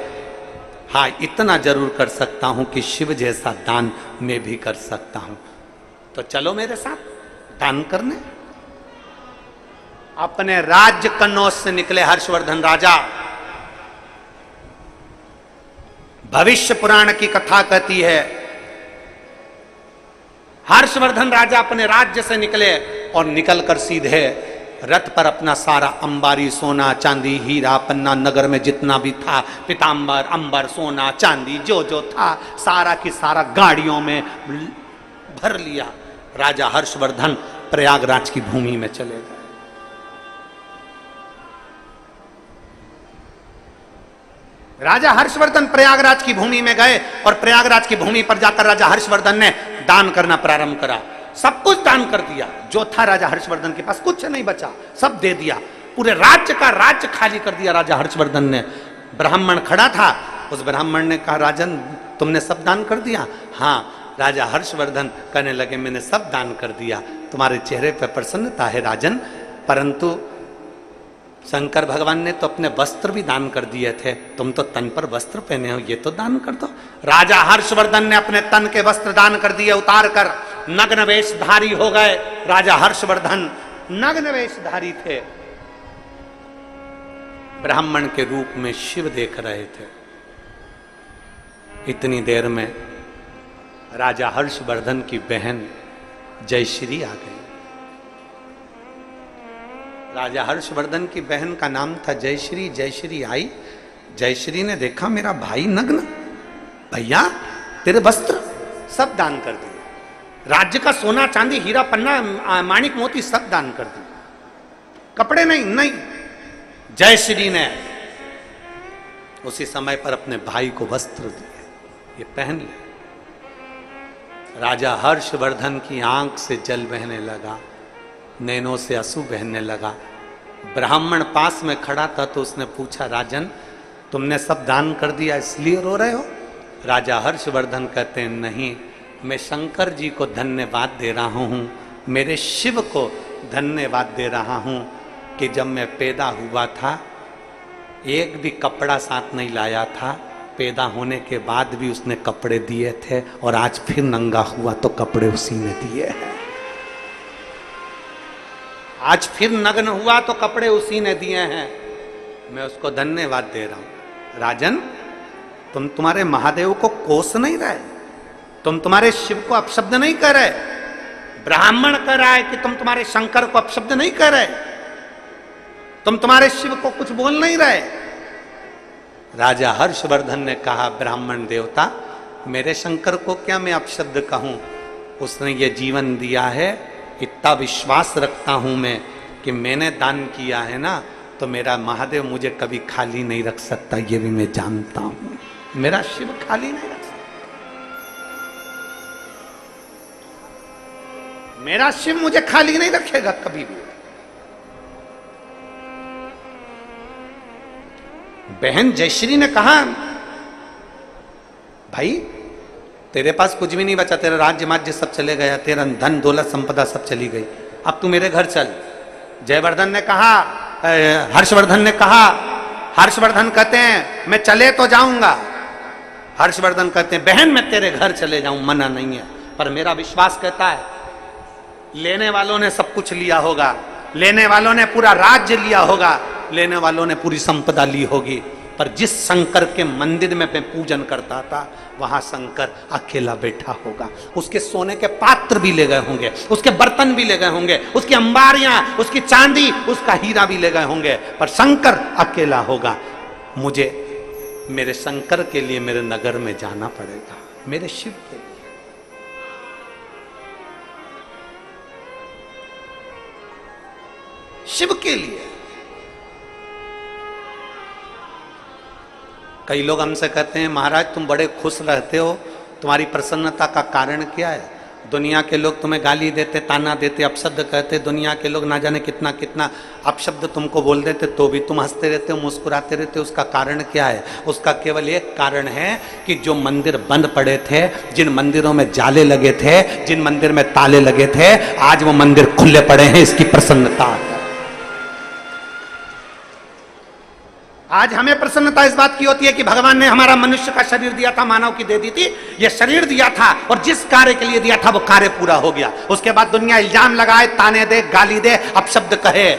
हाँ इतना जरूर कर सकता हूं कि शिव जैसा दान मैं भी कर सकता हूं, तो चलो मेरे साथ दान करने। अपने राज्य कन्नौज से निकले हर्षवर्धन राजा। भविष्य पुराण की कथा कहती है हर्षवर्धन राजा अपने राज्य से निकले और निकलकर सीधे रथ पर अपना सारा अंबारी सोना चांदी हीरा पन्ना नगर में जितना भी था पीतांबर अंबर सोना चांदी जो जो था सारा की सारा गाड़ियों में भर लिया। राजा हर्षवर्धन प्रयागराज की भूमि में चले गए। राजा हर्षवर्धन प्रयागराज की भूमि में गए और प्रयागराज की भूमि पर जाकर राजा हर्षवर्धन ने दान करना प्रारंभ करा। सब कुछ दान कर दिया जो था राजा हर्षवर्धन के पास, कुछ नहीं बचा, सब दे दिया। पूरे राज्य का राज्य खाली कर दिया राजा हर्षवर्धन ने। ब्राह्मण खड़ा था, उस ब्राह्मण ने कहा राजन तुमने सब दान कर दिया? हाँ। राजा हर्षवर्धन कहने लगे मैंने सब दान कर दिया, तुम्हारे चेहरे पर प्रसन्नता है राजन, परंतु शंकर भगवान ने तो अपने वस्त्र भी दान कर दिए थे, तुम तो तन पर वस्त्र पहने हो, ये तो दान कर दो। राजा हर्षवर्धन ने अपने तन के वस्त्र दान कर दिए, उतार कर नग्न वेशधारी हो गए। राजा हर्षवर्धन नग्न वेशधारी थे, ब्राह्मण के रूप में शिव देख रहे थे। इतनी देर में राजा हर्षवर्धन की बहन जयश्री आ गई। राजा हर्षवर्धन की बहन का नाम था जयश्री। जयश्री आई, जयश्री ने देखा मेरा भाई नग्न, भैया तेरे वस्त्र सब दान कर दिए, राज्य का सोना चांदी हीरा पन्ना माणिक मोती सब दान कर दिए, कपड़े नहीं। जयश्री ने उसी समय पर अपने भाई को वस्त्र दिए, ये पहन ले। राजा हर्षवर्धन की आंख से जल बहने लगा, नैनों से आंसू बहने लगा। ब्राह्मण पास में खड़ा था तो उसने पूछा राजन तुमने सब दान कर दिया इसलिए रो रहे हो? राजा हर्षवर्धन कहते हैं नहीं, मैं शंकर जी को धन्यवाद दे रहा हूँ, मेरे शिव को धन्यवाद दे रहा हूँ कि जब मैं पैदा हुआ था एक भी कपड़ा साथ नहीं लाया था, पैदा होने के बाद भी उसने कपड़े दिए थे और आज फिर नंगा हुआ तो कपड़े उसी ने दिए हैं। आज फिर नग्न हुआ तो कपड़े उसी ने दिए हैं, मैं उसको धन्यवाद दे रहा हूं। राजन तुम तुम्हारे महादेव को कोस नहीं रहे, तुम तुम्हारे शिव को अपशब्द नहीं कर रहे, ब्राह्मण कह रहा है कि तुम तुम्हारे शंकर को अपशब्द नहीं कर रहे, तुम तुम्हारे शिव को कुछ बोल नहीं रहे। राजा हर्षवर्धन ने कहा ब्राह्मण देवता मेरे शंकर को क्या मैं अपशब्द कहूं, उसने ये जीवन दिया है, इतना विश्वास रखता हूं मैं कि मैंने दान किया है ना तो मेरा महादेव मुझे कभी खाली नहीं रख सकता, ये भी मैं जानता हूं, मेरा शिव खाली नहीं रख सकता, मेरा शिव मुझे खाली नहीं रखेगा कभी भी। बहन जयश्री ने कहा भाई तेरे पास कुछ भी नहीं बचा, तेरा राज्य माज्य सब चले गया, तेरा धन दौलत संपदा सब चली गई, अब तू मेरे घर चल। जयवर्धन ने कहा, हर्षवर्धन ने कहा, हर्षवर्धन कहते हैं मैं चले तो जाऊंगा, हर्षवर्धन कहते हैं बहन मैं तेरे घर चले जाऊं, मना नहीं है, पर मेरा विश्वास कहता है लेने वालों ने सब कुछ लिया होगा, लेने वालों ने पूरा राज्य लिया होगा, लेने वालों ने पूरी संपदा ली होगी, पर जिस शंकर के मंदिर में मैं पूजन करता था वहां शंकर अकेला बैठा होगा, उसके सोने के पात्र भी ले गए होंगे, उसके बर्तन भी ले गए होंगे, उसकी अंबारियां, उसकी चांदी, उसका हीरा भी ले गए होंगे, पर शंकर अकेला होगा। मुझे मेरे शंकर के लिए मेरे नगर में जाना पड़ेगा, मेरे शिव के लिए। शिव के लिए। कई लोग हमसे कहते हैं महाराज तुम बड़े खुश रहते हो, तुम्हारी प्रसन्नता का कारण क्या है? दुनिया के लोग तुम्हें गाली देते, ताना देते, अपशब्द कहते, दुनिया के लोग ना जाने कितना कितना अपशब्द तुमको बोल देते, तो भी तुम हंसते रहते हो, मुस्कुराते रहते हो। उसका कारण क्या है? उसका केवल एक कारण है कि जो मंदिर बंद पड़े थे, जिन मंदिरों में जाले लगे थे, जिन मंदिर में ताले लगे थे, आज वो मंदिर खुले पड़े हैं, इसकी प्रसन्नता है। आज हमें प्रसन्नता इस बात की होती है कि भगवान ने हमारा मनुष्य का शरीर दिया था, मानव की दे दी थी, ये शरीर दिया था और जिस कार्य के लिए दिया था वो कार्य पूरा हो गया। उसके बाद दुनिया इल्जाम लगाए, ताने दे, गाली दे, अपशब्द कहे,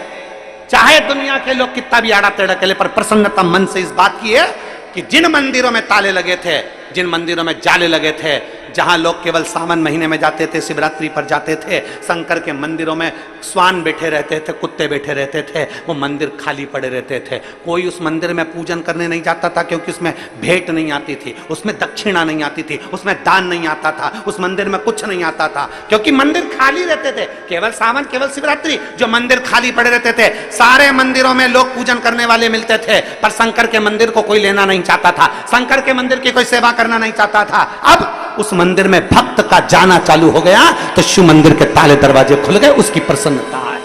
चाहे दुनिया के लोग कितना भी आड़ा टेढ़ा करे, पर प्रसन्नता मन से इस बात की है कि जिन मंदिरों में ताले लगे थे, जिन मंदिरों में जाले लगे थे, जहां लोग केवल सावन महीने में जाते थे, शिवरात्रि पर जाते थे, शंकर के मंदिरों में स्वान बैठे रहते थे, कुत्ते बैठे रहते थे, वो मंदिर खाली पड़े रहते थे। कोई उस मंदिर में पूजन करने नहीं जाता था, क्योंकि उसमें भेंट नहीं आती थी, उसमें दक्षिणा नहीं आती थी, उसमें दान नहीं आता था, उस मंदिर में कुछ नहीं आता था, क्योंकि मंदिर खाली रहते थे। केवल सावन, केवल शिवरात्रि जो मंदिर खाली पड़े रहते थे, सारे मंदिरों में लोग पूजन करने वाले मिलते थे, पर शंकर के मंदिर को कोई लेना नहीं चाहता था, शंकर के मंदिर की कोई सेवा करना नहीं चाहता था। अब उस मंदिर में भक्त का जाना चालू हो गया तो शिव मंदिर के ताले दरवाजे खुल गए, उसकी प्रसन्नता है।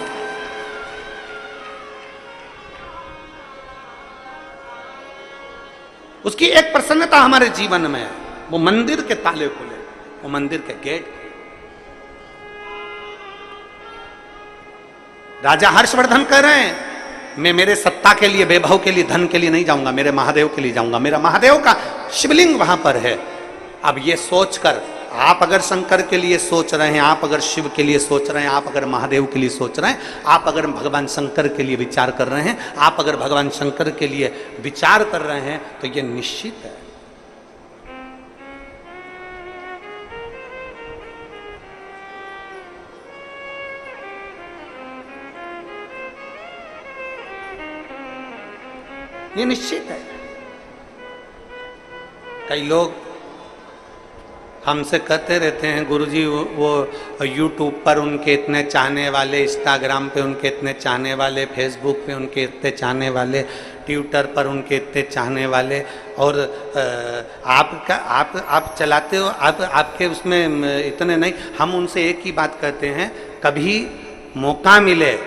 उसकी एक प्रसन्नता हमारे जीवन में है, वो मंदिर के ताले खुले, वो मंदिर के गेट। राजा हर्षवर्धन कह रहे हैं मैं मेरे सत्ता के लिए, वैभव के लिए, धन के लिए नहीं जाऊंगा, मेरे महादेव के लिए जाऊंगा, मेरा महादेव का शिवलिंग वहां पर है। अब ये सोचकर आप अगर शंकर के लिए सोच रहे हैं, आप अगर शिव के लिए सोच रहे हैं, आप अगर महादेव के लिए सोच रहे हैं, आप अगर भगवान शंकर के लिए विचार कर रहे हैं, आप अगर भगवान शंकर के लिए विचार कर रहे हैं, तो ये निश्चित है ये निश्चित है। कई लोग हमसे कहते रहते हैं गुरुजी वो यूट्यूब पर उनके इतने चाहने वाले, इंस्टाग्राम पे उनके इतने चाहने वाले, फेसबुक पे उनके इतने चाहने वाले, ट्विटर पर उनके इतने चाहने वाले, और आप चलाते हो, आपके उसमें इतने नहीं। हम उनसे एक ही बात कहते हैं, कभी मौका मिले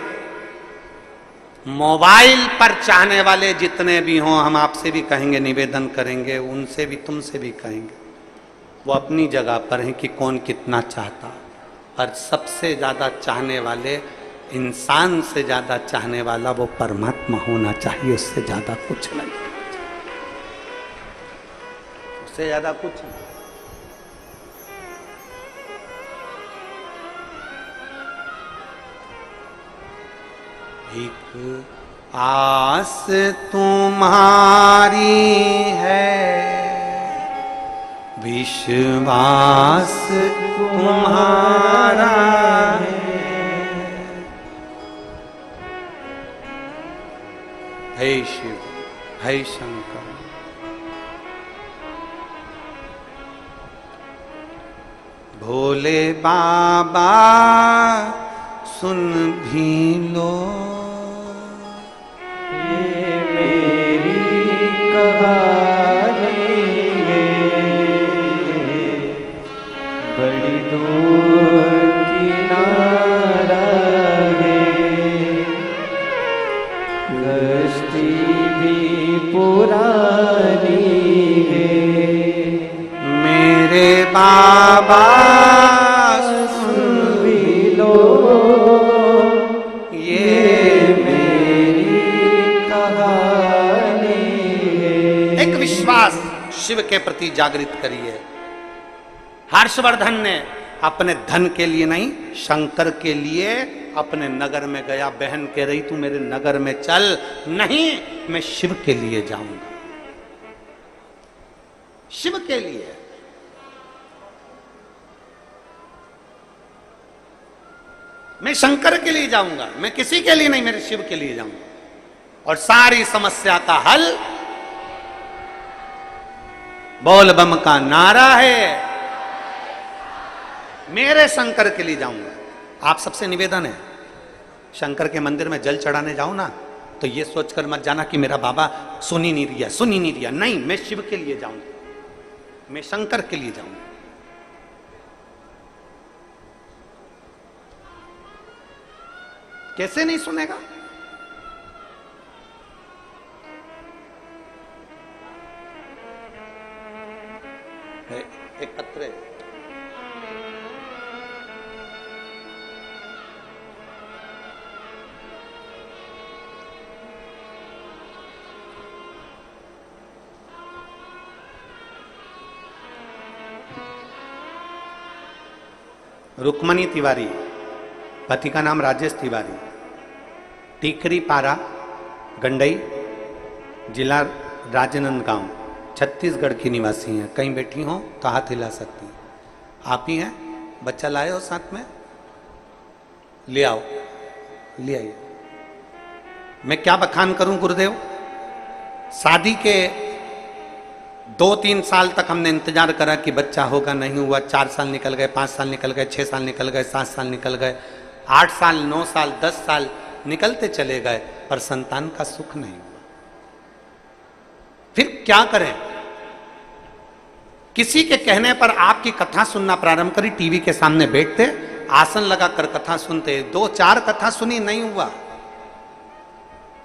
मोबाइल पर चाहने वाले जितने भी हों, हम आपसे भी कहेंगे, निवेदन करेंगे, उनसे भी, तुमसे भी कहेंगे, वो अपनी जगह पर हैं कि कौन कितना चाहता, पर सबसे ज़्यादा चाहने वाले, इंसान से ज़्यादा चाहने वाला वो परमात्मा होना चाहिए, उससे ज़्यादा कुछ नहीं, उससे ज़्यादा कुछ नहीं। एक आस तुम्हारी है, विश्वास तुम्हारा है शिव, है शंकर। भोले बाबा सुन भी लो, ये मेरी कहानी बड़ी दूर किनारा है, कश्ती भी पुरानी है, मेरे बाबा सुन भी लो, ये मेरी कहानी है। एक विश्वास शिव के प्रति जागृत करिए। हर्षवर्धन ने अपने धन के लिए नहीं, शंकर के लिए अपने नगर में गया। बहन कह रही तू मेरे नगर में चल, नहीं मैं शिव के लिए जाऊंगा, शिव के लिए। मैं शंकर के लिए जाऊंगा, मैं किसी के लिए नहीं, मेरे शिव के लिए जाऊंगा। और सारी समस्या का हल बोल बम का नारा है, मेरे शंकर के लिए जाऊंगा। आप सबसे निवेदन है, शंकर के मंदिर में जल चढ़ाने जाओ ना तो ये सोचकर मत जाना कि मेरा बाबा सुन ही नहीं रिया। नहीं, मैं शिव के लिए जाऊंगा, मैं शंकर के लिए जाऊंगा। कैसे नहीं सुनेगा? एक पत्र है, रुक्मणी तिवारी, पति का नाम राजेश तिवारी, टीकरी पारा, गंडई, जिला राजनांदगांव, छत्तीसगढ़ की निवासी हैं। कहीं बैठी हो तो हाथ हिला सकती हैं। आप ही हैं? बच्चा लाए हो साथ में? ले आओ, ले आइए। मैं क्या बखान करूं गुरुदेव। शादी के 2-3 साल तक हमने इंतजार करा कि बच्चा होगा, नहीं हुआ। 4 साल निकल गए, 5 साल निकल गए, 6 साल निकल गए, 7 साल निकल गए, 8 साल, 9 साल, 10 साल निकलते चले गए, पर संतान का सुख नहीं हुआ। फिर क्या करें? किसी के कहने पर आपकी कथा सुनना प्रारंभ करी, टीवी के सामने बैठते, आसन लगाकर कथा सुनते। 2-4 कथा सुनी, नहीं हुआ।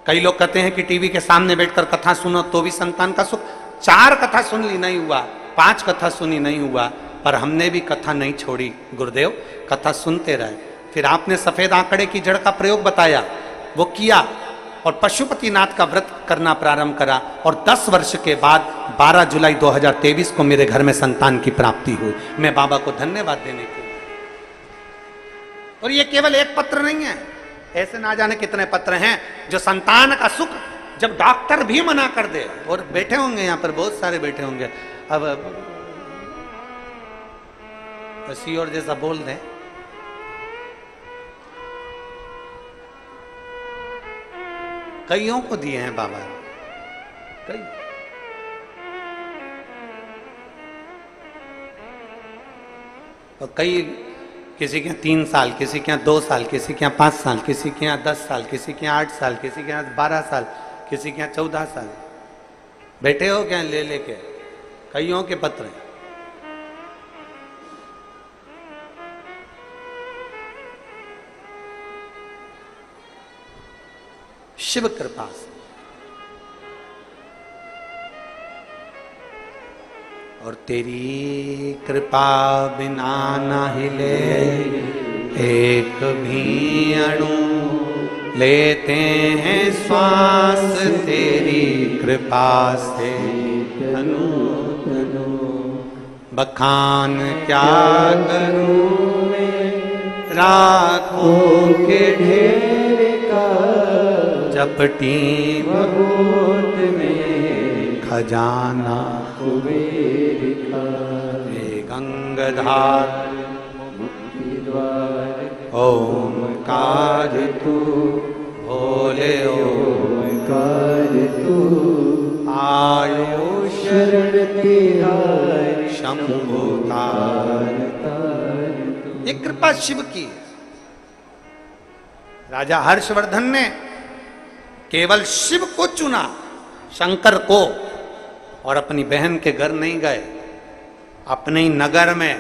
कई लोग कहते हैं कि टीवी के सामने बैठकर कथा सुनो तो भी संतान का सुख। 4 कथा सुन ली, नहीं हुआ। 5 कथा सुनी, नहीं हुआ। पर हमने भी कथा नहीं छोड़ी गुरुदेव, कथा सुनते रहे। फिर आपने सफेद आंकड़े की जड़ का प्रयोग बताया, वो किया और पशुपतिनाथ का व्रत करना प्रारंभ करा। और 10 वर्ष के बाद 12 जुलाई 2023 को मेरे घर में संतान की प्राप्ति हुई। मैं बाबा को धन्यवाद देने के लिए। और ये केवल एक पत्र नहीं है, ऐसे ना जाने कितने पत्र हैं जो संतान का सुख जब डॉक्टर भी मना कर दे। और बैठे होंगे यहां पर, बहुत सारे बैठे होंगे। अब ऐसी और जैसा बोल दें, कईयों को दिए हैं बाबा, कई। और कई, किसी के 3 साल, किसी के 2 साल, किसी के 5 साल, किसी के 10 साल, किसी के 8 साल, किसी के 12 साल, किसी के 14 साल बैठे हो क्या ले लेके। कईयों के पत्र हैं। शिव कृपा से। और तेरी कृपा बिना न हिले एक भी अणु, लेते हैं श्वास तेरी कृपा से तनु तनु। बखान क्या करूं मैं राखों के ढेर का, चपटी बहुत में खजाना कुबेर का। हे गंगाधार ओमकार तू, भोले ओमकार तू, आयो शरण तेरा शंभु तार। ये कृपा शिव की है। राजा हर्षवर्धन ने केवल शिव को चुना, शंकर को, और अपनी बहन के घर नहीं गए। अपने ही नगर में,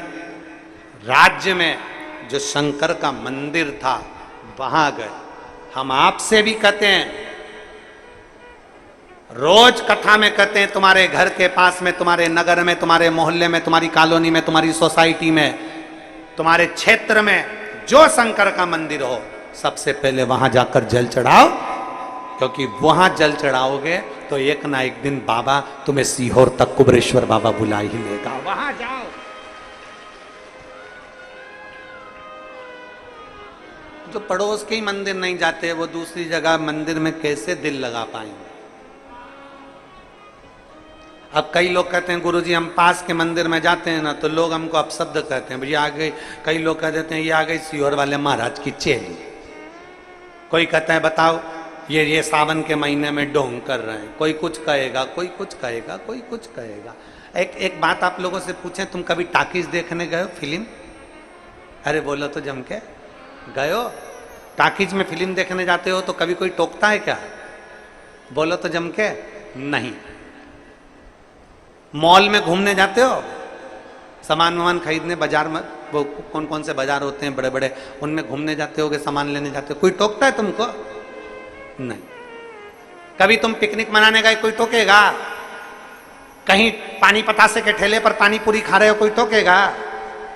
राज्य में जो शंकर का मंदिर था वहां गए। हम आपसे भी कहते हैं, रोज कथा में कहते हैं, तुम्हारे घर के पास में, तुम्हारे नगर में, तुम्हारे मोहल्ले में, तुम्हारी कॉलोनी में, तुम्हारी सोसाइटी में, तुम्हारे क्षेत्र में जो शंकर का मंदिर हो, सबसे पहले वहां जाकर जल चढ़ाओ। क्योंकि वहां जल चढ़ाओगे तो एक ना एक दिन बाबा तुम्हें सीहोर तक कुबरेश्वर बाबा बुला ही लेगा। वहां जाओ। जो पड़ोस के ही मंदिर नहीं जाते, वो दूसरी जगह मंदिर में कैसे दिल लगा पाएंगे। अब कई लोग कहते हैं गुरुजी हम पास के मंदिर में जाते हैं ना तो लोग हमको अपशब्द कहते हैं, भैया आ गई। कई लोग कह देते हैं ये आ गई सीहोर वाले महाराज की चेली। कोई कहता है बताओ ये सावन के महीने में ढोंग कर रहे हैं। कोई कुछ कहेगा, कोई कुछ कहेगा, कोई कुछ कहेगा। एक बात आप लोगों से पूछें, तुम कभी टाकीज देखने गए हो फिल्म? अरे बोलो तो जम के, गए हो? टाकीज में फिल्म देखने जाते हो तो कभी कोई टोकता है क्या? बोलो तो जम के, नहीं। मॉल में घूमने जाते हो, सामान वामान खरीदने, बाजार में, वो कौन कौन से बाजार होते हैं बड़े बड़े, उनमें घूमने जाते होगे, सामान लेने जाते हो, कोई टोकता है तुमको? नहीं। कभी तुम पिकनिक मनाने गए, कोई टोकेगा? कहीं पानी पतासे के ठेले पर पानी पूरी खा रहे हो, कोई टोकेगा?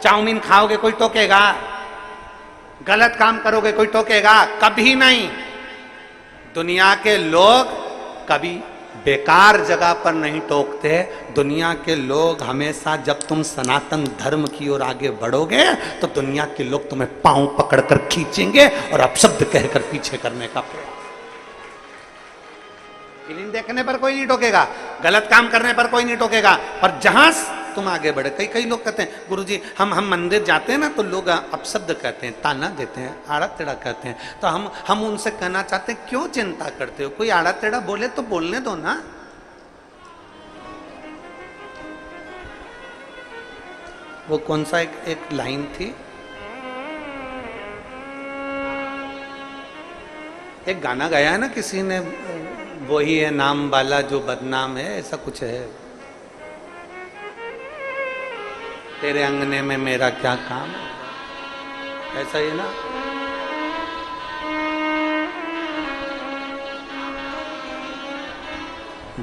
चाउमीन खाओगे, कोई टोकेगा? गलत काम करोगे, कोई टोकेगा? कभी नहीं। दुनिया के लोग कभी बेकार जगह पर नहीं टोकते। दुनिया के लोग हमेशा, जब तुम सनातन धर्म की ओर आगे बढ़ोगे तो दुनिया के लोग तुम्हें पांव पकड़कर खींचेंगे और अपशब्द कहकर पीछे करने का प्रयास। फिल्म देखने पर कोई नहीं टोकेगा, गलत काम करने पर कोई नहीं टोकेगा, पर जहां तुम आगे बढ़े। कई लोग कहते हैं गुरुजी हम मंदिर जाते हैं ना तो लोग अपशब्द कहते हैं, ताना देते हैं, आड़ा टेढ़ा कहते हैं, तो हम उनसे कहना चाहते हैं क्यों चिंता करते हो? कोई आड़ा टेढ़ा बोले तो बोलने दो ना। वो कौन सा एक लाइन थी, एक गाना गाया है ना किसी ने, वही है नाम वाला जो बदनाम है, ऐसा कुछ है। तेरे अंगने में मेरा क्या काम, ऐसा ही ना।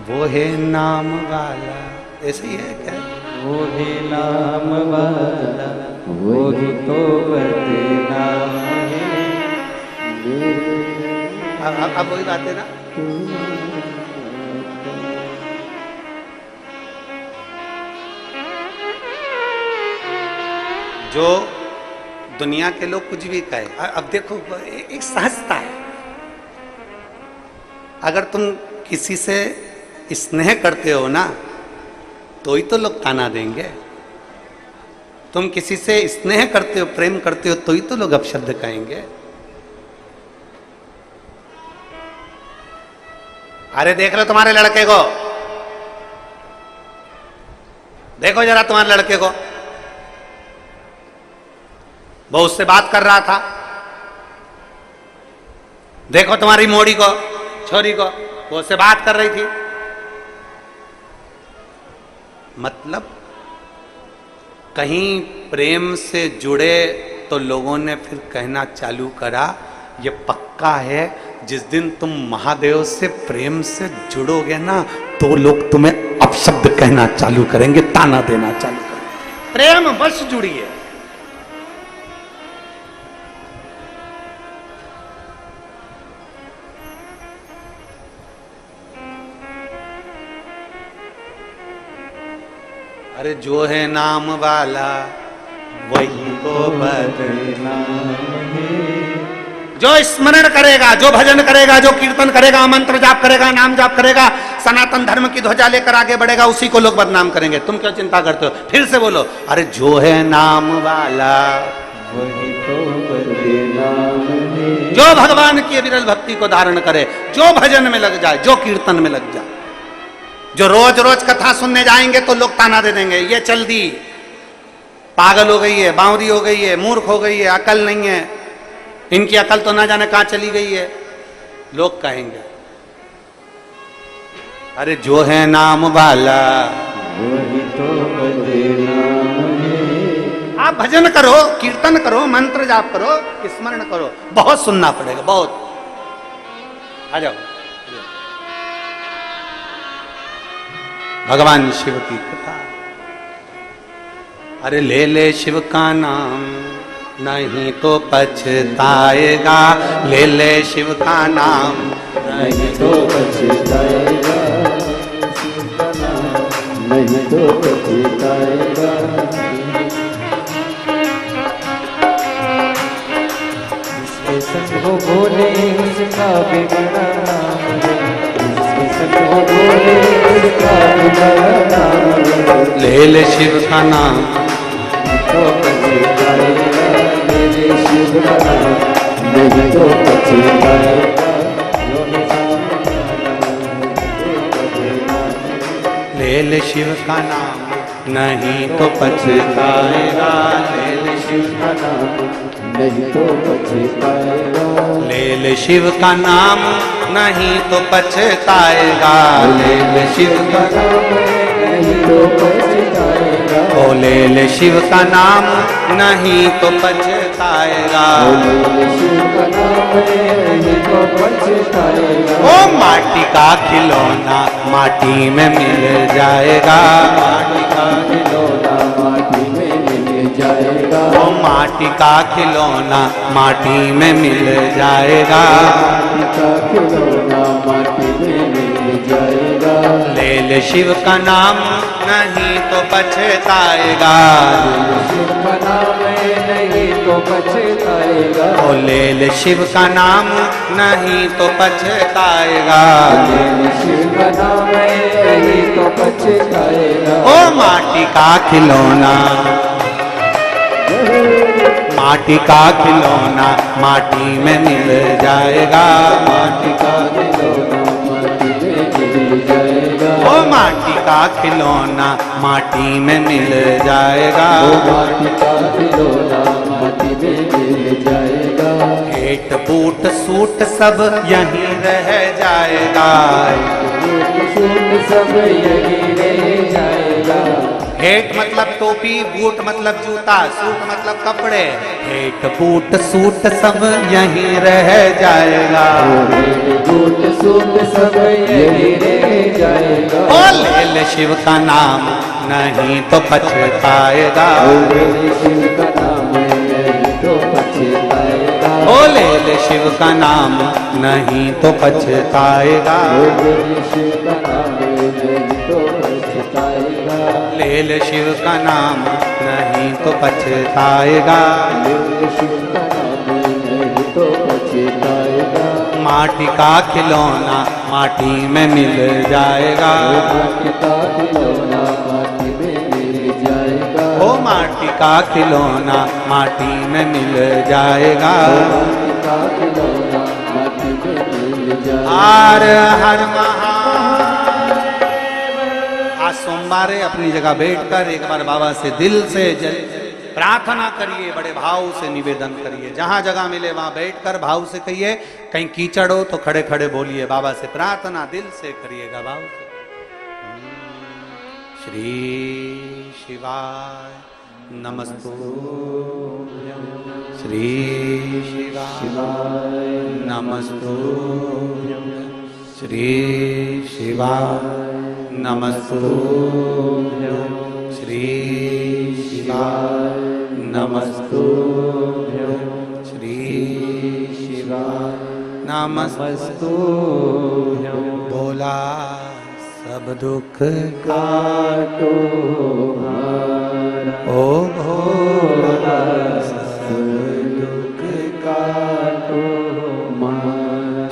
वो है नाम वाला, ऐसे ही है क्या? वो है नाम वाला, वो ही तो बदनाम है। अब वही बात है ना। जो दुनिया के लोग कुछ भी कहे, अब देखो एक सहजता है। अगर तुम किसी से स्नेह करते हो ना तो ही तो लोग ताना देंगे। तुम किसी से स्नेह करते हो, प्रेम करते हो, तो ही तो लोग अपशब्द कहेंगे। अरे देख लो तुम्हारे लड़के को, देखो जरा तुम्हारे लड़के को, वो उससे बात कर रहा था। देखो तुम्हारी मोड़ी को, छोरी को, वो उससे बात कर रही थी। मतलब कहीं प्रेम से जुड़े तो लोगों ने फिर कहना चालू करा, ये पक्का है जिस दिन तुम महादेव से प्रेम से जुड़ोगे ना तो लोग तुम्हें अपशब्द कहना चालू करेंगे, ताना देना चालू करेंगे। प्रेम बस जुड़िए। अरे जो है नाम वाला वही तो बदनाम है। जो स्मरण करेगा, जो भजन करेगा, जो कीर्तन करेगा, मंत्र जाप करेगा, नाम जाप करेगा, सनातन धर्म की ध्वजा लेकर आगे बढ़ेगा, उसी को लोग बदनाम करेंगे। तुम क्यों चिंता करते हो? फिर से बोलो, अरे जो है नाम वाला वही तो बदनाम है। जो भगवान की विरल भक्ति को धारण करे, जो भजन में लग जाए, जो कीर्तन में लग जाए, जो रोज रोज कथा सुनने जाएंगे तो लोग ताना दे देंगे, ये चल दी, पागल हो गई है, बावरी हो गई है, मूर्ख हो गई है, अकल नहीं है, इनकी अकल तो ना जाने कहां चली गई है, लोग कहेंगे। अरे जो है नाम वाला वही तो बदनाम है। आप भजन करो, कीर्तन करो, मंत्र जाप करो, स्मरण करो, बहुत सुनना पड़ेगा, बहुत। आ जाओ। भगवान शिव की कृपा। अरे ले ले शिव का नाम नहीं तो पछताएगा, ले ले शिव का नाम नहीं तो पछताएगा, नहीं तो पछताएगा। जिसके संग वो बोले उसका बिगड़ा नाम है, जिसके संग वो बोले उसका बिगड़ा नाम है। ले ले शिव का नाम तो पछताएगा, ले ले शिव का नाम नहीं तो पछताएगा। ले ले शिव का नाम नहीं तो पछताएगा, ले ले शिव का नाम नहीं तो पछताएगा, ले ले शिव का नाम नहीं तो पछताएगा, ले ले शिव का नाम नहीं तो पछताएगा, ओ ले ले शिव का नाम नहीं तो पछताएगा, शिव का नाम नहीं तो पछताएगा, ओ माटी का खिलौना माटी में मिल जाएगा, माटी का खिलौना माटी में मिल जाएगा, ओ माटी का खिलौना माटी में मिल जाएगा, माटी का खिलौना माटी में मिल जाएगा, ले ले शिव का नाम नहीं तो पछताएगा, शिव का नाम नहीं तो पछताएगा, ओ ले ले शिव का नाम नहीं तो पछताएगा, शिव का नाम नहीं तो पछताएगा, ओ माटी का खिलौना माटी का खिलौना माटी में मिल जाएगा, माटी का खिलौना माटी में मिल जाएगा, ओ माटी का खिलौना माटी में मिल जाएगा, माटी का खिलौना माटी में मिल जाएगा, हेट बूट सूट सब यहीं रह जाएगा, सूट सब यही रह जाएगा, हेट मतलब टोपी, बूट मतलब जूता, सूट मतलब कपड़े, हेट बूट सूट सब यहीं रह जाएगा, बूट सूट सब यही रह जाएगा, ओ ले ले शिव का नाम नहीं तो पछताएगा, शिव का नाम नहीं तो पछताएगा, ओ ले ले शिव का नाम नहीं तो पछताएगा, शिव का नाम नहीं तो पछताएगा, ले ले शिव का नाम नहीं तो पछताएगा, शिव का नाम नहीं तो पछताएगा, माटी का खिलौना माटी में मिल जाएगा, माटी का खिलौना माटी में मिल जाएगा, ओ माटी का खिलौना माटी में मिल जाएगा, माटी का खिलौना माटी में मिल जाएगा, हर हर महादेव। आज सोमवार है, अपनी जगह बैठकर एक बार बाबा से दिल से प्रार्थना करिए, बड़े भाव से निवेदन करिए, जहां जगह मिले वहां बैठकर भाव से कहिए, कहीं कीचड़ हो तो खड़े खड़े बोलिए, बाबा से प्रार्थना दिल से करिएगा भाव से। श्री शिवाय नमस्तु, श्री शिवाय नमस्तु, श्री शिवाय नमस्तु, श्री शिवाय नमस्तु, श्री शिवाय नमस्तु, बोला सब दुख काटो ओ भोला सब दुख काटो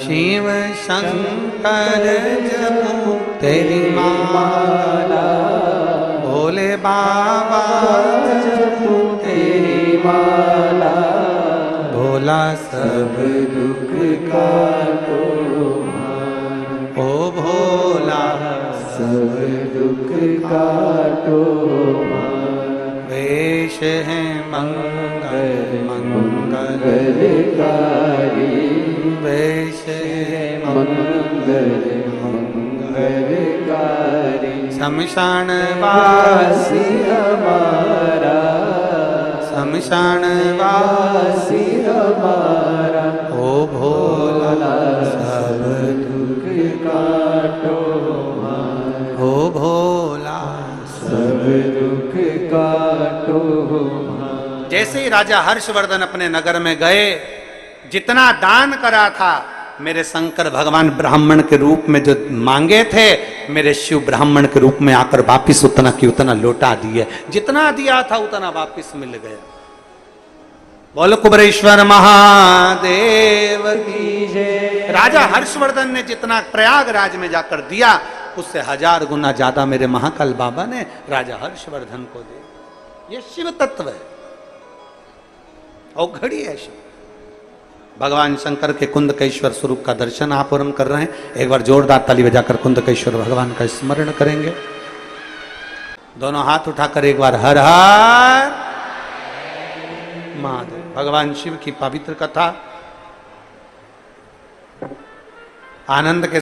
शिव शंकर जपो तेरी माला, भोले बाबा जपो तेरी माला, भोला सब दुख काटो ओ भोला सब दुख काटो वेश है मंगल मंगल मंगलकारी, वेश है मंगल मंगलकारी, शमशान वासी वासी हमारा, शमशान वासी वासी हमारा, ओ भोला सब दुख काटो ओ भोला सब दुख काटो। जैसे ही राजा हर्षवर्धन अपने नगर में गए, जितना दान करा था मेरे शंकर भगवान ब्राह्मण के रूप में जो मांगे थे, मेरे शिव ब्राह्मण के रूप में आकर वापिस उतना की उतना लौटा दिए, जितना दिया था उतना वापिस मिल गया। बोलो कुबरेश्वर महादेव की जय। राजा हर्षवर्धन ने जितना प्रयागराज में जाकर दिया, उससे 1000 गुना ज्यादा मेरे महाकाल बाबा ने राजा हर्षवर्धन को दिया। ये शिव तत्व है और घड़ी है शिव। भगवान शंकर के कुंदकेश्वर स्वरूप का दर्शन आप और हम कर रहे हैं। एक बार जोरदार ताली बजाकर कुंदकेश्वर भगवान का स्मरण करेंगे। दोनों हाथ उठाकर एक बार हर हर महादेव। भगवान शिव की पवित्र कथा आनंद के